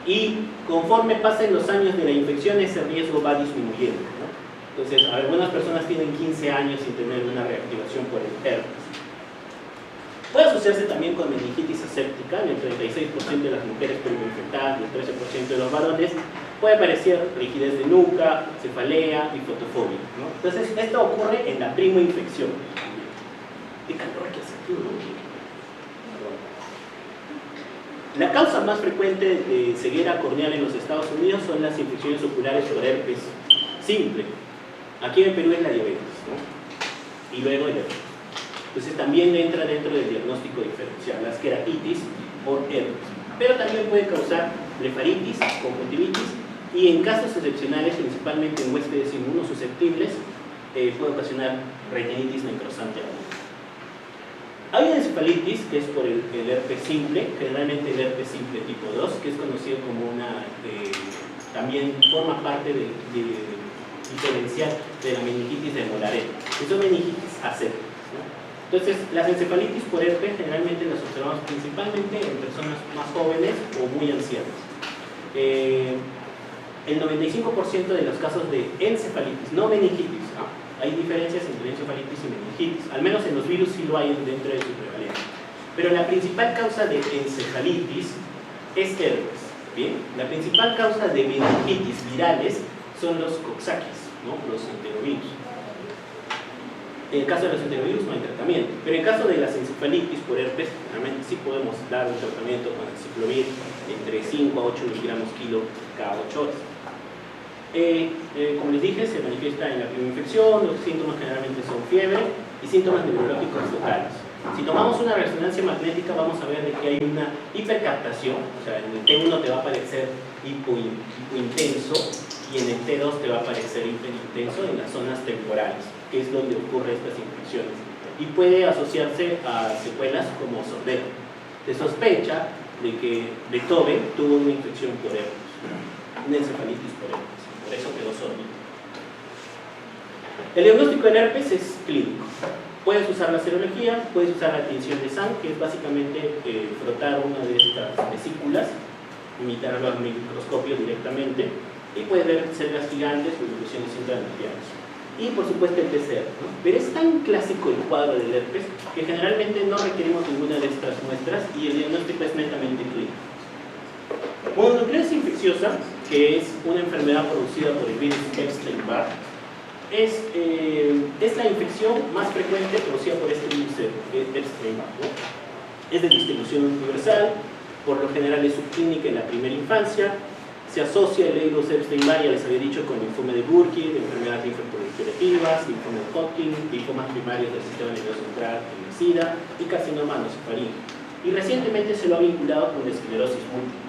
S1: y conforme pasen los años de la infección ese riesgo va disminuyendo, ¿no? Entonces algunas personas tienen 15 años sin tener una reactivación por el herpes. Puede asociarse también con meningitis aséptica, en el 36% de las mujeres infectadas y el 13% de los varones. Puede aparecer rigidez de nuca, cefalea y fotofobia, ¿no? Entonces esto ocurre en la primoinfección. ¿Qué calor que hace aquí, ¿no? La causa más frecuente de ceguera corneal en los Estados Unidos son las infecciones oculares por herpes simple. Aquí en Perú es la diabetes, ¿no? Y luego el herpes. Entonces también entra dentro del diagnóstico diferencial, las queratitis por herpes. Pero también puede causar blefaritis, conjuntivitis y en casos excepcionales, principalmente en huéspedes inmunosusceptibles, puede ocasionar retinitis necrosante aguda. Hay una encefalitis que es por el herpes simple, generalmente el herpes simple tipo 2, que es conocido como una, también forma parte de diferencial de la meningitis de Mollaret, que son meningitis asépticas, ¿no? Entonces, las encefalitis por herpes generalmente las observamos principalmente en personas más jóvenes o muy ancianas. El 95% de los casos de encefalitis, no meningitis, ¿no? Hay diferencias entre encefalitis y meningitis, al menos en los virus sí lo hay dentro de su prevalencia. Pero la principal causa de encefalitis es herpes, ¿bien? La principal causa de meningitis virales son los coxsackies, ¿no? Los enterovirus. En el caso de los enterovirus no hay tratamiento, pero en el caso de las encefalitis por herpes, realmente sí podemos dar un tratamiento con aciclovir entre 5 a 8 miligramos kilo cada 8 horas. Como les dije, se manifiesta en la primoinfección, los síntomas generalmente son fiebre y síntomas neurológicos focales. Si tomamos una resonancia magnética vamos a ver de que hay una hipercaptación, o sea, en el T1 te va a aparecer hipointenso y en el T2 te va a aparecer hiperintenso en las zonas temporales, que es donde ocurren estas infecciones. Y puede asociarse a secuelas como sordera. Se sospecha de que Beethoven tuvo una infección por herpes, una encefalitis por herpes. Por eso quedó sordo. El diagnóstico del herpes es clínico. Puedes usar la serología, puedes usar la tinción de sangre, que es básicamente frotar una de estas vesículas, imitarlo al microscopio directamente, y puedes ver células gigantes o evoluciones intranucleares. Y por supuesto el PCR, ¿no? Pero es tan clásico el cuadro del herpes que generalmente no requerimos ninguna de estas muestras y el diagnóstico es netamente clínico. Mononucleosis infecciosa, que es una enfermedad producida por el virus Epstein-Barr, es la infección más frecuente producida por este virus Epstein-Barr, ¿no? Es de distribución universal, por lo general es subclínica en la primera infancia, se asocia el virus Epstein-Barr, ya les había dicho, con linfoma de Burkitt, enfermedades linfoproliferativas, linfoma de Hodgkin, linfomas primarios del sistema nervioso central, el SIDA y carcinoma anosofaríngeo. Y recientemente se lo ha vinculado con la esclerosis múltiple.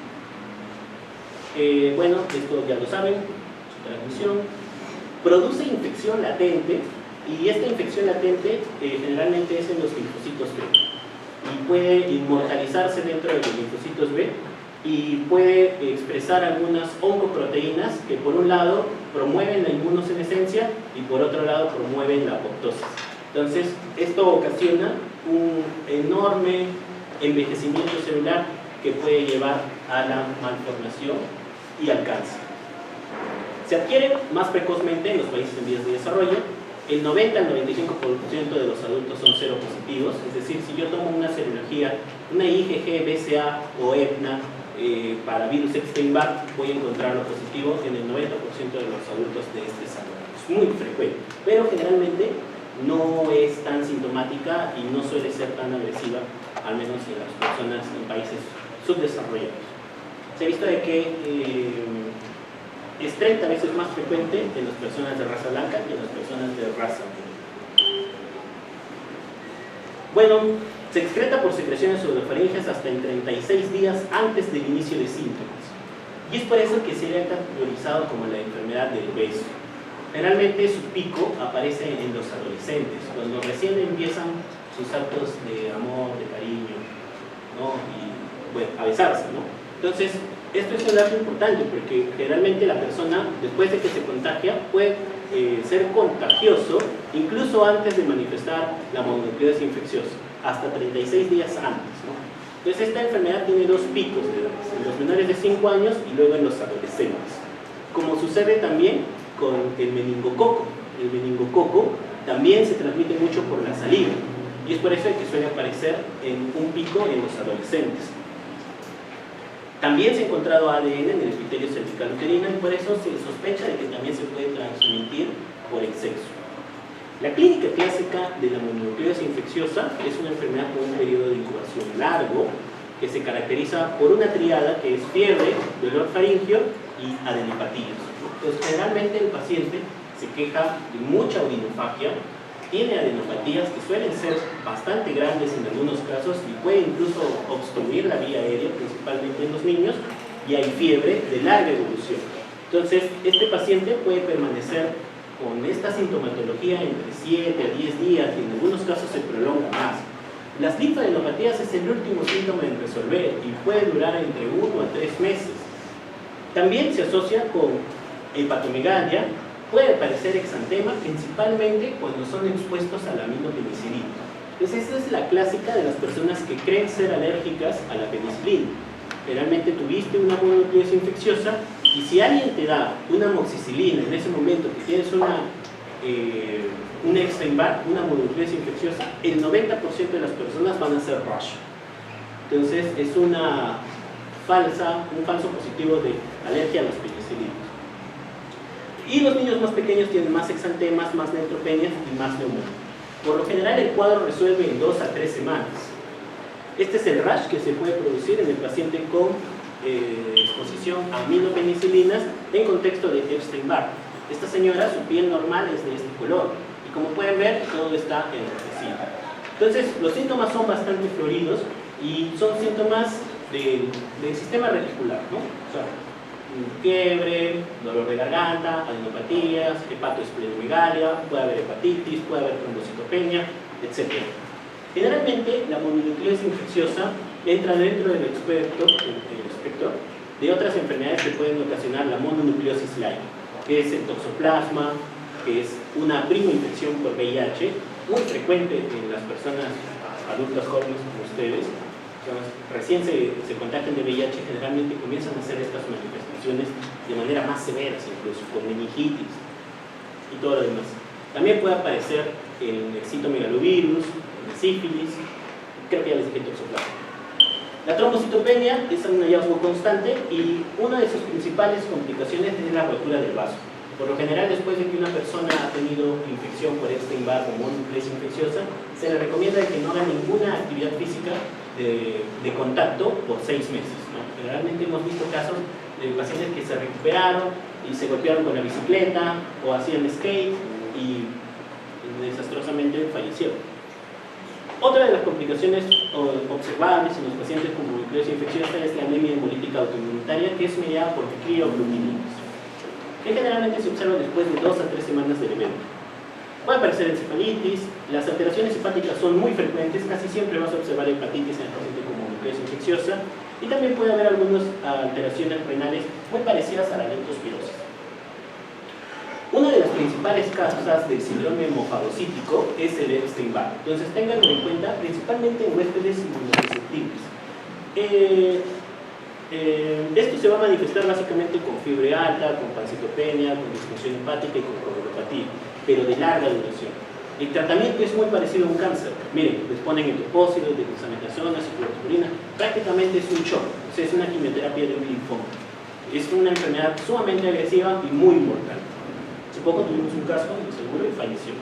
S1: Bueno, esto ya lo saben, transmisión, produce infección latente, y esta infección latente generalmente es en los linfocitos B, y puede inmortalizarse dentro de los linfocitos B, y puede expresar algunas oncoproteínas que por un lado promueven la inmunosenescencia y por otro lado promueven la apoptosis. Entonces, esto ocasiona un enorme envejecimiento celular que puede llevar a la malformación y al cáncer. Se adquiere más precozmente en los países en vías de desarrollo. El 90 al 95% de los adultos son seropositivos, es decir, si yo tomo una serología, una IgG, BCA o EPNA para virus Epstein-Barr, voy a encontrarlo positivo en el 90% de los adultos de este desarrollo. Es muy frecuente, pero generalmente no es tan sintomática y no suele ser tan agresiva, al menos en las personas en países subdesarrollados. Se ha visto de que es 30 veces más frecuente en las personas de raza blanca que en las personas de raza negra. Bueno, se excreta por secreciones oropharíngeas hasta en 36 días antes del inicio de síntomas. Y es por eso que se le ha categorizado como la enfermedad del beso. Generalmente su pico aparece en los adolescentes, cuando recién empiezan sus actos de amor, de cariño, ¿no? Y bueno, a besarse, ¿no? Entonces, esto es un dato importante porque generalmente la persona, después de que se contagia, puede ser contagioso incluso antes de manifestar la mononucleosis infecciosa, hasta 36 días antes, ¿no? Entonces, esta enfermedad tiene dos picos de edad, en los menores de 5 años y luego en los adolescentes. Como sucede también con el meningococo. El meningococo también se transmite mucho por la saliva y es por eso que suele aparecer en un pico en los adolescentes. También se ha encontrado ADN en el epitelio cervical uterino y por eso se sospecha de que también se puede transmitir por el sexo. La clínica clásica de la mononucleosis infecciosa es una enfermedad con un periodo de incubación largo que se caracteriza por una tríada que es fiebre, dolor faríngeo y adenopatías. Entonces, generalmente el paciente se queja de mucha urinofagia, tiene adenopatías que suelen ser bastante grandes en algunos casos y puede incluso obstruir la vía aérea, principalmente en los niños, y hay fiebre de larga evolución. Entonces, este paciente puede permanecer con esta sintomatología entre 7 a 10 días y en algunos casos se prolonga más. Las linfadenopatías es el último síntoma en resolver y puede durar entre 1 a 3 meses. También se asocia con hepatomegalia, puede aparecer exantema principalmente cuando son expuestos a la aminopenicilina. Entonces esta es la clásica de las personas que creen ser alérgicas a la penicilina. Generalmente tuviste una mononucleosis infecciosa y si alguien te da una amoxicilina en ese momento que tienes una Epstein-Barr, una mononucleosis infecciosa, el 90% de las personas van a ser rash. Entonces es un falso positivo de alergia a las penicilinas. Y los niños más pequeños tienen más exantemas, más neutropenias y más neumonía. Por lo general el cuadro resuelve en 2 a 3 semanas. Este es el rash que se puede producir en el paciente con exposición a aminopenicilinas en contexto de Epstein-Barr. Esta señora, su piel normal es de este color y como pueden ver todo está enrojecido. Entonces los síntomas son bastante floridos y son síntomas del sistema reticular, ¿no? O sea, fiebre, dolor de garganta, adenopatías, hepatoesplenomegalia, puede haber hepatitis, puede haber trombocitopenia, etc. Generalmente la mononucleosis infecciosa entra dentro del espectro de otras enfermedades que pueden ocasionar la mononucleosis light, que es el toxoplasma, que es una prima infección por VIH, muy frecuente en las personas adultas jóvenes como ustedes. Recién se contagian de VIH, generalmente comienzan a hacer estas manifestaciones de manera más severas, incluso con meningitis y todo lo demás. También puede aparecer el citomegalovirus, el sífilis, creo que ya les dije toxoplasma. La trombocitopenia es un hallazgo constante y una de sus principales complicaciones es la rotura del vaso. Por lo general, después de que una persona ha tenido infección por Epstein-Barr o mononucleosis infecciosa, se le recomienda que no haga ninguna actividad física de contacto por 6 meses, ¿no? Generalmente hemos visto casos de pacientes que se recuperaron y se golpearon con la bicicleta o hacían skate y desastrosamente fallecieron. Otra de las complicaciones observables en los pacientes con mononucleosis infecciosa es la anemia hemolítica autoinmunitaria, que es mediada por crioglucininas. que generalmente se observan después de 2 a 3 semanas del evento. Puede aparecer encefalitis, las alteraciones hepáticas son muy frecuentes, casi siempre vas a observar hepatitis en el paciente como nucleosis infecciosa, y también puede haber algunas alteraciones renales muy parecidas a la leptospirosis. Una de las principales causas del síndrome hemofagocítico es el Epstein-Barr. Entonces ténganlo en cuenta, principalmente en huéspedes inmunosusceptibles. Esto se va a manifestar básicamente con fiebre alta, con pancitopenia, con disfunción hepática y con coagulopatía, pero de larga duración. El tratamiento es muy parecido a un cáncer. Miren, les ponen etoposídos, dexametasona, ciclosporina, prácticamente es un shock, o sea, es una quimioterapia de un linfoma. Es una enfermedad sumamente agresiva y muy mortal. Hace poco tuvimos un caso en el seguro y falleció.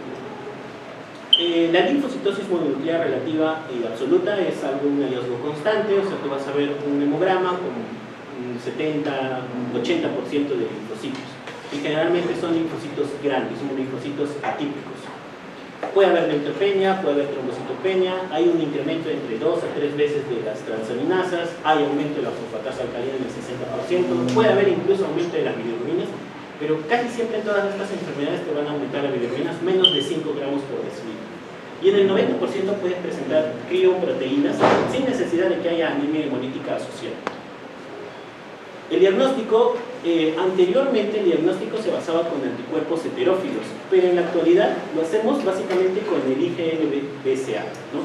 S1: La linfocitosis mononuclear relativa y absoluta es un hallazgo constante, o sea, tú vas a ver un hemograma con un 70, un 80% de linfocitos. Y generalmente son linfocitos grandes, son linfocitos atípicos. Puede haber neutropenia, puede haber trombocitopenia, hay un incremento entre 2 a 3 veces de las transaminasas, hay aumento de la fosfatasa alcalina en el 60%, puede haber incluso aumento de las bilirrubinas, pero casi siempre en todas estas enfermedades te van a aumentar las bilirrubinas menos de 5 gramos por decilitro. Y en el 90% puedes presentar crioproteínas sin necesidad de que haya anemia hemolítica asociada. El diagnóstico, anteriormente el diagnóstico se basaba con anticuerpos heterófilos, pero en la actualidad lo hacemos básicamente con el IgM-BCA, ¿no?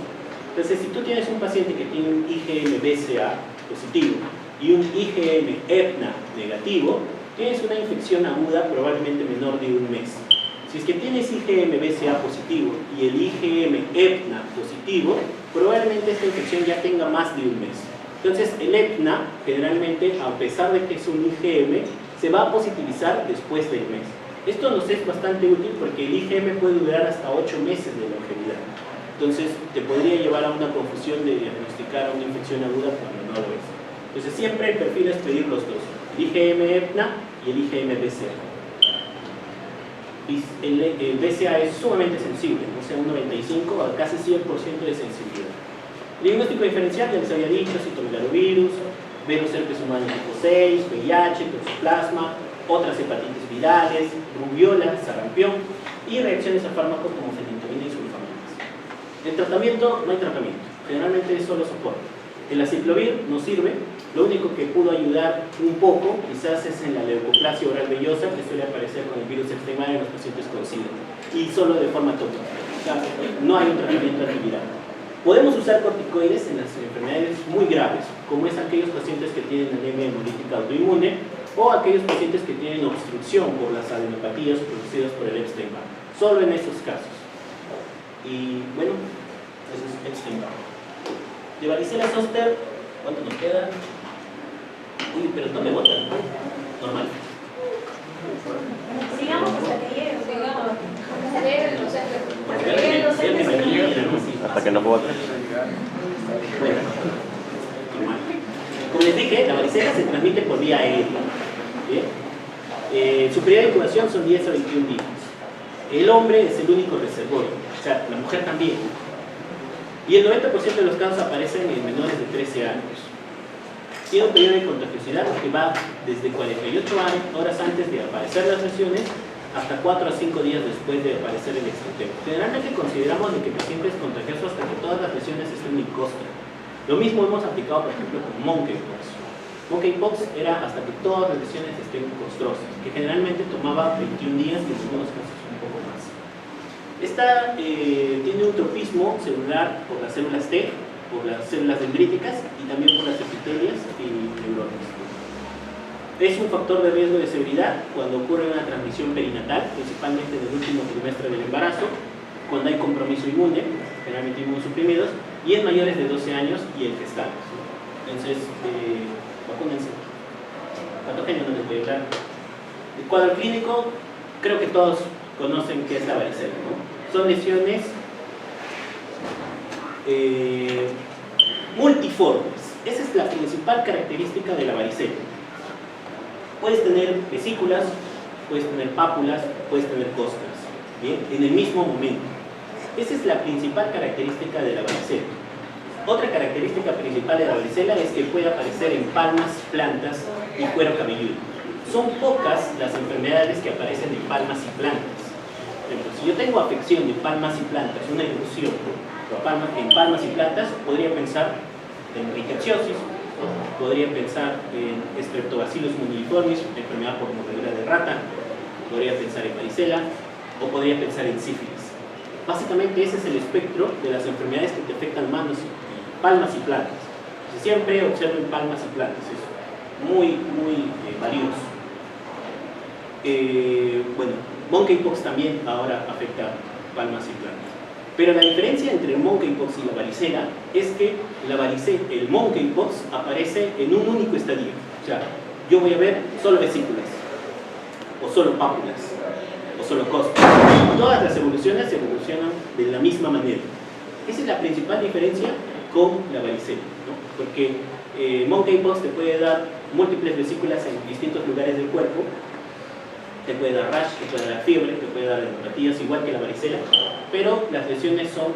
S1: Entonces, si tú tienes un paciente que tiene un IgM-BCA positivo y un IgM-EPNA negativo, tienes una infección aguda probablemente menor de un mes. Si es que tienes IgM-BCA positivo y el IgM-EPNA positivo, probablemente esta infección ya tenga más de un mes. Entonces, el EPNA, generalmente, a pesar de que es un IgM, se va a positivizar después del mes. Esto nos es bastante útil porque el IgM puede durar hasta 8 meses de longevidad. Entonces, te podría llevar a una confusión de diagnosticar una infección aguda cuando no lo es. Entonces, siempre el perfil es pedir los dos, el IgM-EPNA y el IgM-BCA. El BCA es sumamente sensible, o sea, un 95 a casi 100% de sensibilidad. El diagnóstico diferencial, ya les había dicho, citomegalovirus, virus herpes humano tipo 6, VIH, toxoplasma, otras hepatitis virales, rubiola, sarampión y reacciones a fármacos como feniltomina y sulfamidas. El tratamiento, no hay tratamiento, generalmente es solo soporte. El aciclovir no sirve, lo único que pudo ayudar un poco quizás es en la leucoplasia oral vellosa que suele aparecer con el virus Epstein-Barr en los pacientes con SIDA y solo de forma tópica, o sea, no hay un tratamiento antiviral. Podemos usar corticoides en las enfermedades muy graves, como es aquellos pacientes que tienen anemia hemolítica autoinmune o aquellos pacientes que tienen obstrucción por las adenopatías producidas por el Epstein-Barr, solo en esos casos. Y bueno, eso es Epstein-Barr. De varicela zoster, ¿cuánto nos queda? Uy, pero no me botan, ¿no? Normal.
S2: Sigamos hasta que llegue, sigamos.
S3: Hasta que nos voten.
S1: Bueno, como les dije, la varicela se transmite por vía aérea. ¿Bien? Su periodo de incubación son 10 a 21 días. El hombre es el único reservorio, o sea, la mujer también. Y el 90% de los casos aparecen en menores de 13 años. Tiene un periodo de contagiosidad que va desde 48 horas antes de aparecer las lesiones hasta 4 a 5 días después de aparecer el exantema. Generalmente consideramos de que el paciente es contagioso hasta que todas las lesiones estén en costra. Lo mismo hemos aplicado, por ejemplo, con monkeypox. Monkeypox era hasta que todas las lesiones estén costrosas, que generalmente tomaba 21 días y en algunos casos un poco más. Esta tiene un tropismo celular por las células T, por las células dendríticas y también por las epitelias y neuronas. Es un factor de riesgo de severidad cuando ocurre una transmisión perinatal, principalmente en el último trimestre del embarazo, cuando hay compromiso inmune, generalmente inmunosuprimidos, y en mayores de 12 años y en gestantes. Entonces, vacúnense. Patógeno no les voy a hablar. El cuadro clínico, creo que todos conocen qué es la varicela, ¿no? Son lesiones multiformes. Esa es la principal característica de la varicela. Puedes tener vesículas, puedes tener pápulas, puedes tener costras, ¿bien? En el mismo momento. Esa es la principal característica de la varicela. Otra característica principal de la varicela es que puede aparecer en palmas, plantas y cuero cabelludo. son pocas las enfermedades que aparecen en palmas y plantas. Por ejemplo, si yo tengo afección de palmas y plantas, una erupción en palmas y plantas, podría pensar en rickettsiosis, podría pensar en Streptobacillus moniliformis, enfermedad por mordedura de rata, podría pensar en varicela o podría pensar en sífilis. Básicamente ese es el espectro de las enfermedades que te afectan manos, palmas y plantas. Siempre observen palmas y plantas, es muy valioso. Bueno, monkeypox también ahora afecta palmas y plantas. Pero la diferencia entre el monkeypox y la varicela es que el monkeypox aparece en un único estadio. O sea, yo voy a ver solo vesículas, o solo pápulas, o solo costras. Todas las evoluciones evolucionan de la misma manera. Esa es la principal diferencia con la varicela, ¿no? Porque monkeypox te puede dar múltiples vesículas en distintos lugares del cuerpo, te puede dar rash, te puede dar fiebre, te puede dar neuropatías, igual que la varicela, pero las lesiones son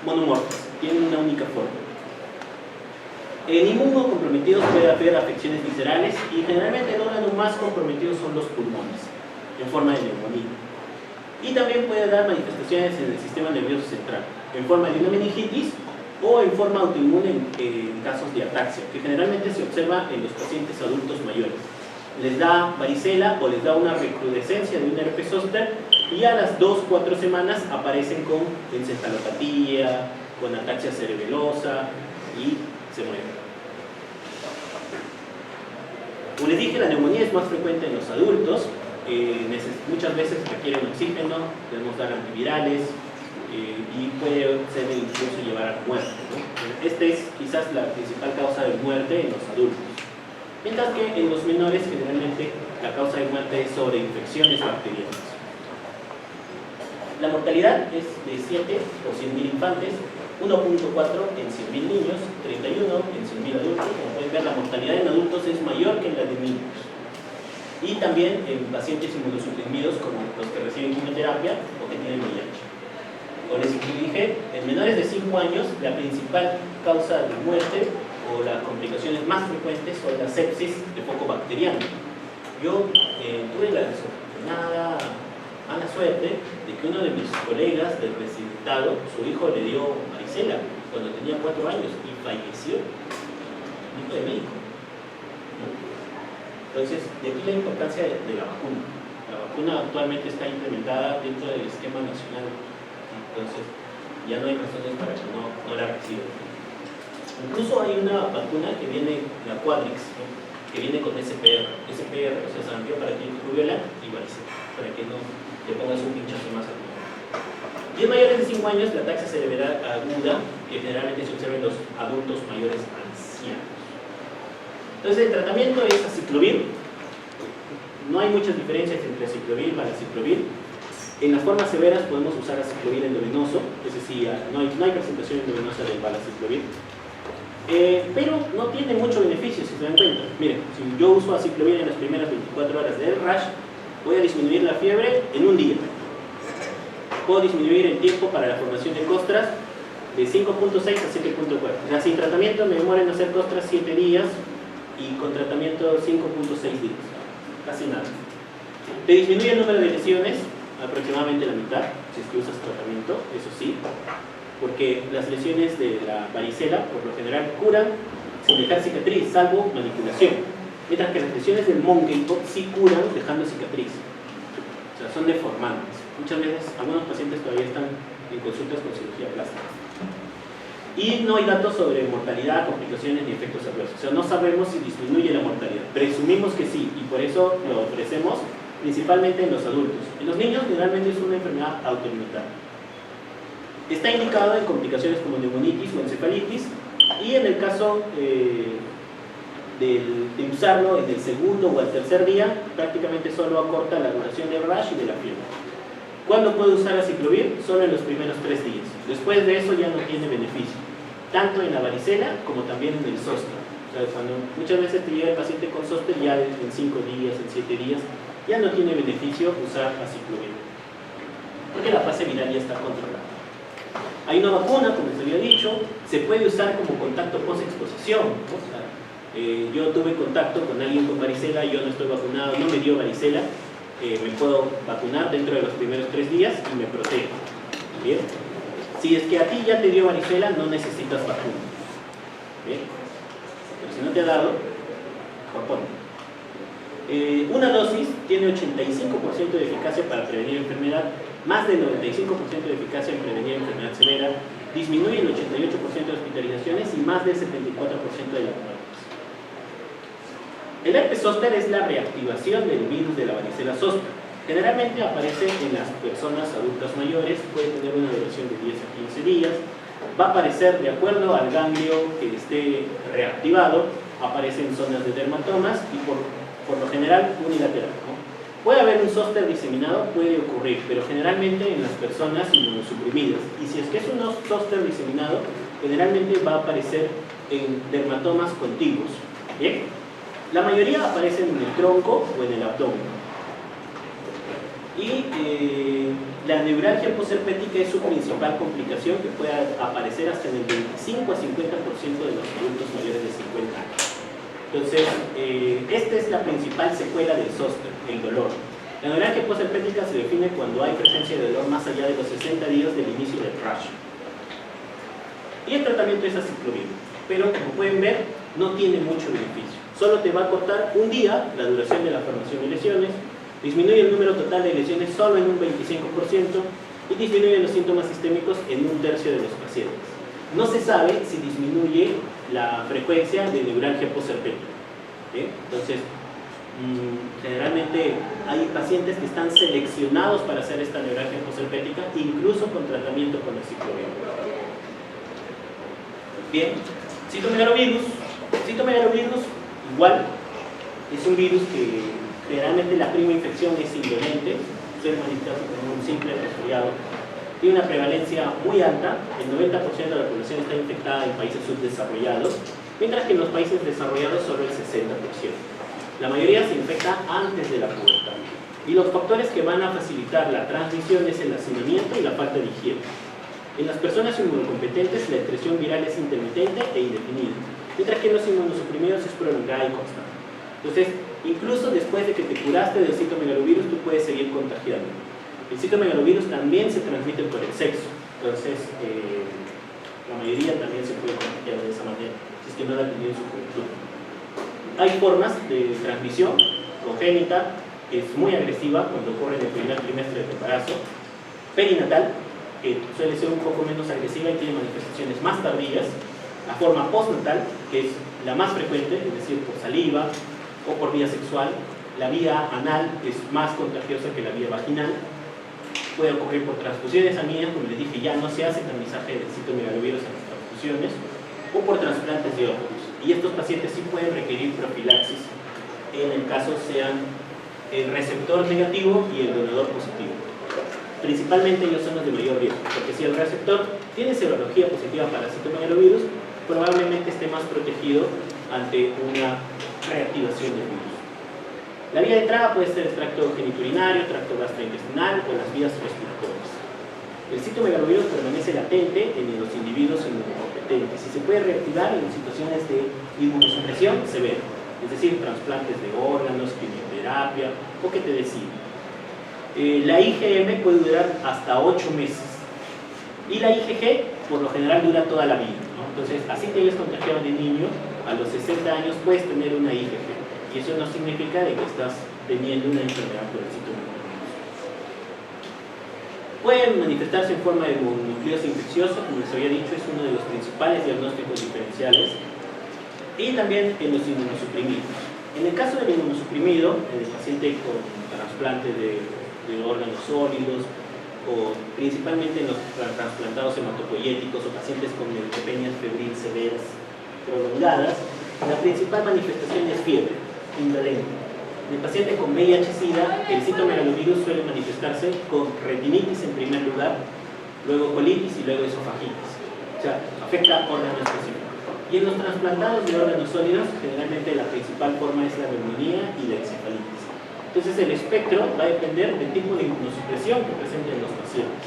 S1: monomorfas, tienen una única forma. En inmunocomprometidos puede haber afecciones viscerales y generalmente el órgano más comprometido son los pulmones, en forma de neumonía. Y también puede dar manifestaciones en el sistema nervioso central, en forma de una meningitis o en forma autoinmune en casos de ataxia, que generalmente se observa en los pacientes adultos mayores. Les da varicela o les da una recrudescencia de un herpes zóster y a las 2-4 semanas aparecen con encefalopatía, con ataxia cerebelosa y se mueren. Como les dije, la neumonía es más frecuente en los adultos, muchas veces requieren oxígeno, debemos dar antivirales y puede ser incluso llevar a la muerte, ¿no? Esta es quizás la principal causa de muerte en los adultos. Mientras que en los menores generalmente la causa de muerte es sobre infecciones bacterianas. La mortalidad es de 7 por 100.000 infantes, 1.4 en 100.000 niños, 31 en 100.000 adultos. Como pueden ver, la mortalidad en adultos es mayor que en la de niños. Y también en pacientes inmunosuprimidos como los que reciben quimioterapia o que tienen VIH. Como les dije, en menores de 5 años la principal causa de muerte o las complicaciones más frecuentes son la sepsis de foco bacteriano. Yo tuve la desafortunada mala suerte de que uno de mis colegas del residentado, su hijo le dio varicela cuando tenía 4 años y falleció. Hijo de médico, ¿no? Entonces, de aquí la importancia de la vacuna. La vacuna actualmente está implementada dentro del esquema nacional, entonces ya no hay razones para que no la reciban. Incluso hay una vacuna que viene, la Quadrix, ¿no? Que viene con SPR, o sea, sarampión, paratínico, rubiola y varicela, para que no te pongas un pinchazo más agudo. Y en mayores de 5 años, la ataxia cerebral aguda, que generalmente se observa en los adultos mayores ancianos. Entonces, el tratamiento es aciclovir. No hay muchas diferencias entre aciclovir y valaciclovir. En las formas severas podemos usar aciclovir endovenoso, es decir, no hay presentación endovenosa del valaciclovir. Pero no tiene mucho beneficio, si se dan cuenta. Miren, si yo uso aciclovir en las primeras 24 horas del rash, voy a disminuir la fiebre en un día. Puedo disminuir el tiempo para la formación de costras de 5.6 a 7.4. O sea, sin tratamiento me demoro en hacer costras 7 días y con tratamiento 5.6 días. Casi nada. Te disminuye el número de lesiones, aproximadamente la mitad, si es que usas tratamiento, eso sí. Porque las lesiones de la varicela, por lo general, curan sin dejar cicatriz, salvo manipulación. Mientras que las lesiones del monkeypox sí curan dejando cicatriz. O sea, son deformantes. Muchas veces, algunos pacientes todavía están en consultas con cirugía plástica. Y no hay datos sobre mortalidad, complicaciones ni efectos adversos. O sea, no sabemos si disminuye la mortalidad. Presumimos que sí, y por eso lo ofrecemos principalmente en los adultos. En los niños, generalmente es una enfermedad autoinmune. Está indicado en complicaciones como neumonitis o encefalitis, y en el caso de usarlo en el segundo o el tercer día, prácticamente solo acorta la duración del rash y de la fiebre. ¿Cuándo puedo usar aciclovir? Solo en los primeros 3 días. Después de eso ya no tiene beneficio, tanto en la varicela como también en el zóster. O sea, cuando muchas veces te llega el paciente con zóster, ya en 5 días, en 7 días, ya no tiene beneficio usar aciclovir, porque la fase viral ya está controlada. Hay una vacuna, como les había dicho, se puede usar como contacto post-exposición, ¿no? O sea, Yo tuve contacto con alguien con varicela, yo no estoy vacunado, no me dio varicela, me puedo vacunar dentro de los primeros 3 días y me protejo. ¿Bien? Si es que a ti ya te dio varicela, no necesitas vacuna. ¿Bien? Pero si no te ha dado, vacuna. Una dosis tiene 85% de eficacia para prevenir enfermedad, más del 95% de eficacia en prevenir enfermedad severa, disminuye el 88% de hospitalizaciones y más del 74% de la muerte. El herpes zóster es la reactivación del virus de la varicela zóster. Generalmente aparece en las personas adultas mayores, puede tener una duración de 10 a 15 días, va a aparecer de acuerdo al ganglio que esté reactivado, aparece en zonas de dermatomas y por lo general unilateral, ¿no? Puede haber un zóster diseminado, puede ocurrir, pero generalmente en las personas inmunosuprimidas. Y si es que es un zóster diseminado, generalmente va a aparecer en dermatomas contiguos. ¿Bien? La mayoría aparecen en el tronco o en el abdomen. Y la neuralgia posherpética es su principal complicación, que puede aparecer hasta en el 25 a 50% de los adultos mayores de 50 años. Entonces, esta es la principal secuela del zóster, el dolor. La neuralgia posherpética se define cuando hay presencia de dolor más allá de los 60 días del inicio del rash. Y el tratamiento es aciclovir, pero como pueden ver, no tiene mucho beneficio. Solo te va a cortar un día la duración de la formación de lesiones, disminuye el número total de lesiones solo en un 25% y disminuye los síntomas sistémicos en 1/3 de los pacientes. No se sabe si disminuye la frecuencia de neuralgia posherpética. Entonces, generalmente hay pacientes que están seleccionados para hacer esta neuralgia posherpética, incluso con tratamiento con aciclovir. Bien, citomegalovirus. Citomegalovirus igual es un virus que generalmente la prima infección es indolente, suele manifestarse como un simple resfriado. Tiene una prevalencia muy alta, el 90% de la población está infectada en países subdesarrollados, mientras que en los países desarrollados solo el 60%. La mayoría se infecta antes de la pubertad. Y los factores que van a facilitar la transmisión es el hacinamiento y la falta de higiene. En las personas inmunocompetentes la excreción viral es intermitente e indefinida, mientras que en los inmunosuprimidos es prolongada y constante. Entonces, incluso después de que te curaste del citomegalovirus, tú puedes seguir contagiando. El citomegalovirus también se transmite por el sexo, entonces la mayoría también se puede contagiar de esa manera, si es que no la ha tenido en su juventud. Hay formas de transmisión congénita, que es muy agresiva cuando ocurre en el primer trimestre del embarazo, perinatal, que suele ser un poco menos agresiva y tiene manifestaciones más tardías, la forma postnatal, que es la más frecuente, es decir, por saliva o por vía sexual. La vía anal es más contagiosa que la vía vaginal. Puede ocurrir por transfusiones sanguíneas, como les dije, ya no se hace tamizaje de citomegalovirus en las transfusiones, o por trasplantes de óvulos. Y estos pacientes sí pueden requerir profilaxis en el caso sean el receptor negativo y el donador positivo. Principalmente ellos son los de mayor riesgo, porque si el receptor tiene serología positiva para citomegalovirus, probablemente esté más protegido ante una reactivación del virus. La vía de entrada puede ser el tracto genitourinario, tracto gastrointestinal o las vías respiratorias. El citomegalovirus permanece latente en los individuos inmunocompetentes y se puede reactivar en situaciones de inmunosupresión severa, es decir, trasplantes de órganos, quimioterapia o que te deciden. La IgM puede durar hasta 8 meses y la IgG por lo general dura toda la vida, ¿no? Entonces, así te hayas contagiado de niño, a los 60 años puedes tener una IgG y eso no significa de que estás teniendo una enfermedad por el citomegalovirus. Pueden manifestarse en forma de mononucleosis infecciosa, como les había dicho, es uno de los principales diagnósticos diferenciales, y también en los inmunosuprimidos. En el caso del inmunosuprimido, en el paciente con trasplante de órganos sólidos, o principalmente en los trasplantados hematopoyéticos o pacientes con neutropenias febril severas prolongadas, la principal manifestación es fiebre indolente. En el paciente con VIH-Sida, el citomegalovirus suele manifestarse con retinitis en primer lugar, luego colitis y luego esofagitis. O sea, afecta órganos específicos. Y en los trasplantados de órganos sólidos, generalmente la principal forma es la neumonía y la encefalitis. Entonces el espectro va a depender del tipo de inmunosupresión que presenten los pacientes.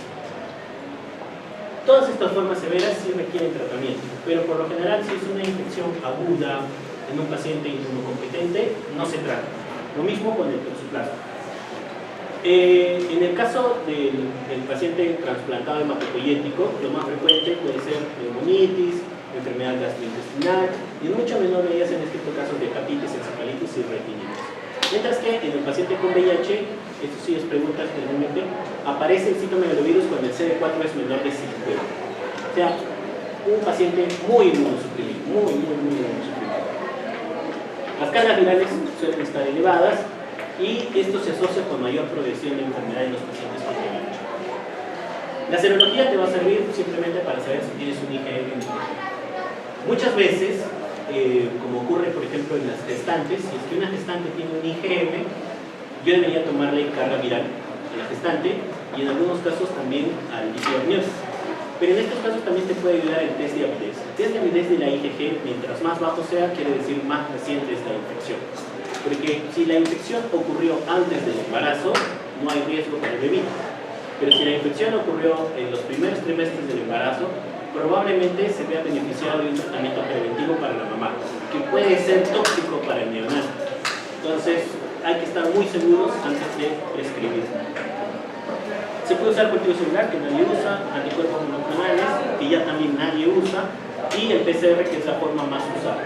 S1: Todas estas formas severas sí requieren tratamiento, pero por lo general si es una infección aguda, en un paciente inmunocompetente no se trata. Lo mismo con el toxoplasma. En el caso del paciente trasplantado hematopoyético, lo más frecuente puede ser neumonitis, enfermedad gastrointestinal y en mucho menor medida en este caso de hepatitis, encefalitis y retinitis. Mientras que en el paciente con VIH, esto sí es pregunta generalmente, aparece el citomegalovirus cuando el CD4 es menor de 50. O sea, un paciente muy inmunosuprimido, muy inmunosuprimido. Las cargas virales suelen estar elevadas y esto se asocia con mayor progresión de enfermedad en los pacientes con VIH. La serología te va a servir simplemente para saber si tienes un IgM. Muchas veces, como ocurre por ejemplo en las gestantes, si es que una gestante tiene un IgM, yo debería tomarle carga viral a la gestante y en algunos casos también al líquido amniótico. Pero en estos casos también te puede ayudar el test de avidez. El test de avidez de la IgG, mientras más bajo sea, quiere decir más reciente es la infección. Porque si la infección ocurrió antes del embarazo, no hay riesgo para el bebé. Pero si la infección ocurrió en los primeros trimestres del embarazo, probablemente se vea beneficiado de un tratamiento preventivo para la mamá, que puede ser tóxico para el neonato. Entonces, hay que estar muy seguros antes de prescribir. Se puede usar cultivo celular, que nadie usa, anticuerpos monoclonales, que ya también nadie usa, y el PCR, que es la forma más usada.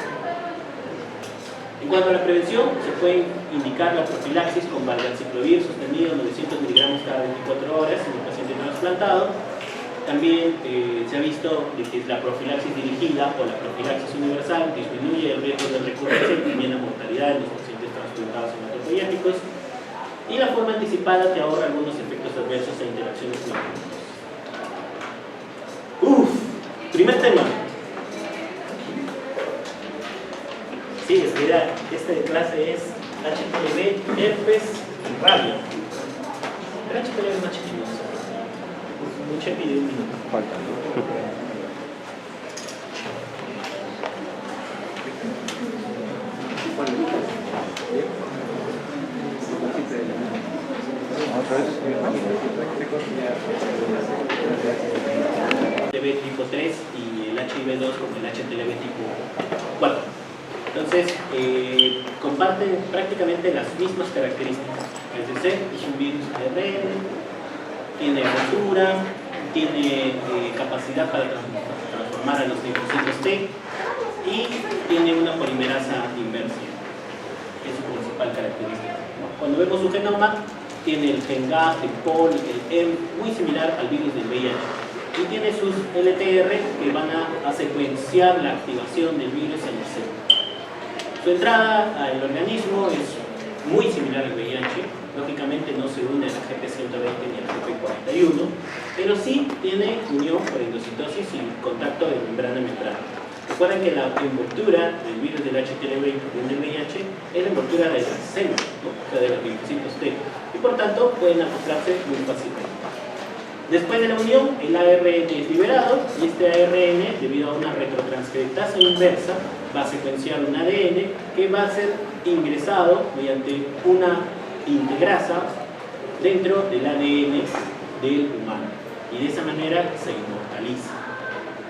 S1: En cuanto a la prevención, se puede indicar la profilaxis con valganciclovir sostenido 900 miligramos cada 24 horas en el paciente trasplantado. También se ha visto que la profilaxis dirigida o la profilaxis universal disminuye el riesgo de recurrencia y también la mortalidad en los pacientes trasplantados hematopoyéticos. Y la forma anticipada te ahorra algunos efectos adversos e interacciones con primer tema. Sí, es que esta clase es HPV, herpes y rabia. Pero HPV es más chiquinosa. Mucha epidemia.
S3: Falta, ¿no?
S1: HTLV tipo 3 y el HIV2 como el HTLV tipo 4. Entonces, comparten prácticamente las mismas características. Es decir, es un virus ARN, tiene rotura, tiene capacidad para transformar a los linfocitos T y tiene una polimerasa inversa. Es su principal característica. Cuando vemos su genoma, tiene el gen GAP, el POL, el M, muy similar al virus del VIH. Y tiene sus LTR que van a secuenciar la activación del virus en el célula. Su entrada al organismo es muy similar al VIH, lógicamente no se une a la GP120 ni a la GP41, pero sí tiene unión por endocitosis y contacto de membrana a membrana. Recuerden que la envoltura del virus del HTLV y del VIH es la envoltura de las células, ¿no? O sea, de los linfocitos T, y por tanto pueden acoplarse muy fácilmente. Después de la unión, el ARN es liberado y este ARN, debido a una retrotranscriptasa inversa, va a secuenciar un ADN que va a ser ingresado mediante una integrasa dentro del ADN del humano y de esa manera se inmortaliza.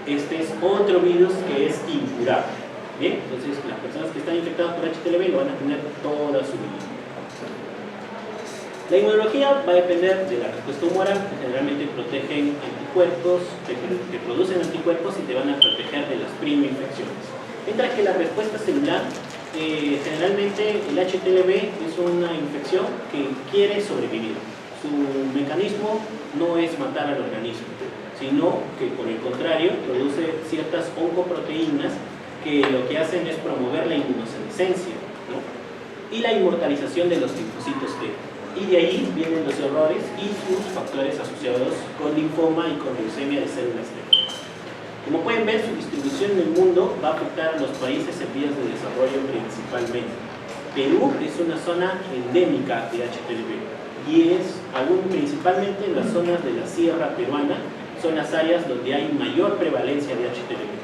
S1: Este es otro virus que es incurable. Bien, entonces las personas que están infectadas por HTLV lo van a tener toda su vida. La inmunología va a depender de la respuesta humoral, que generalmente protegen anticuerpos, que producen anticuerpos y te van a proteger de las infecciones. Mientras que la respuesta celular, generalmente el HTLV es una infección que quiere sobrevivir. Su mecanismo no es matar al organismo, sino que por el contrario produce ciertas oncoproteínas que lo que hacen es promover la inmunosenescencia, ¿no? Y la inmortalización de los linfocitos T. Y de ahí vienen los errores y sus factores asociados con linfoma y con leucemia de células T. Como pueden ver, su distribución en el mundo va a afectar a los países en vías de desarrollo principalmente. Perú es una zona endémica de HTLV y es aún principalmente en las zonas de la sierra peruana, son las áreas donde hay mayor prevalencia de HTLV.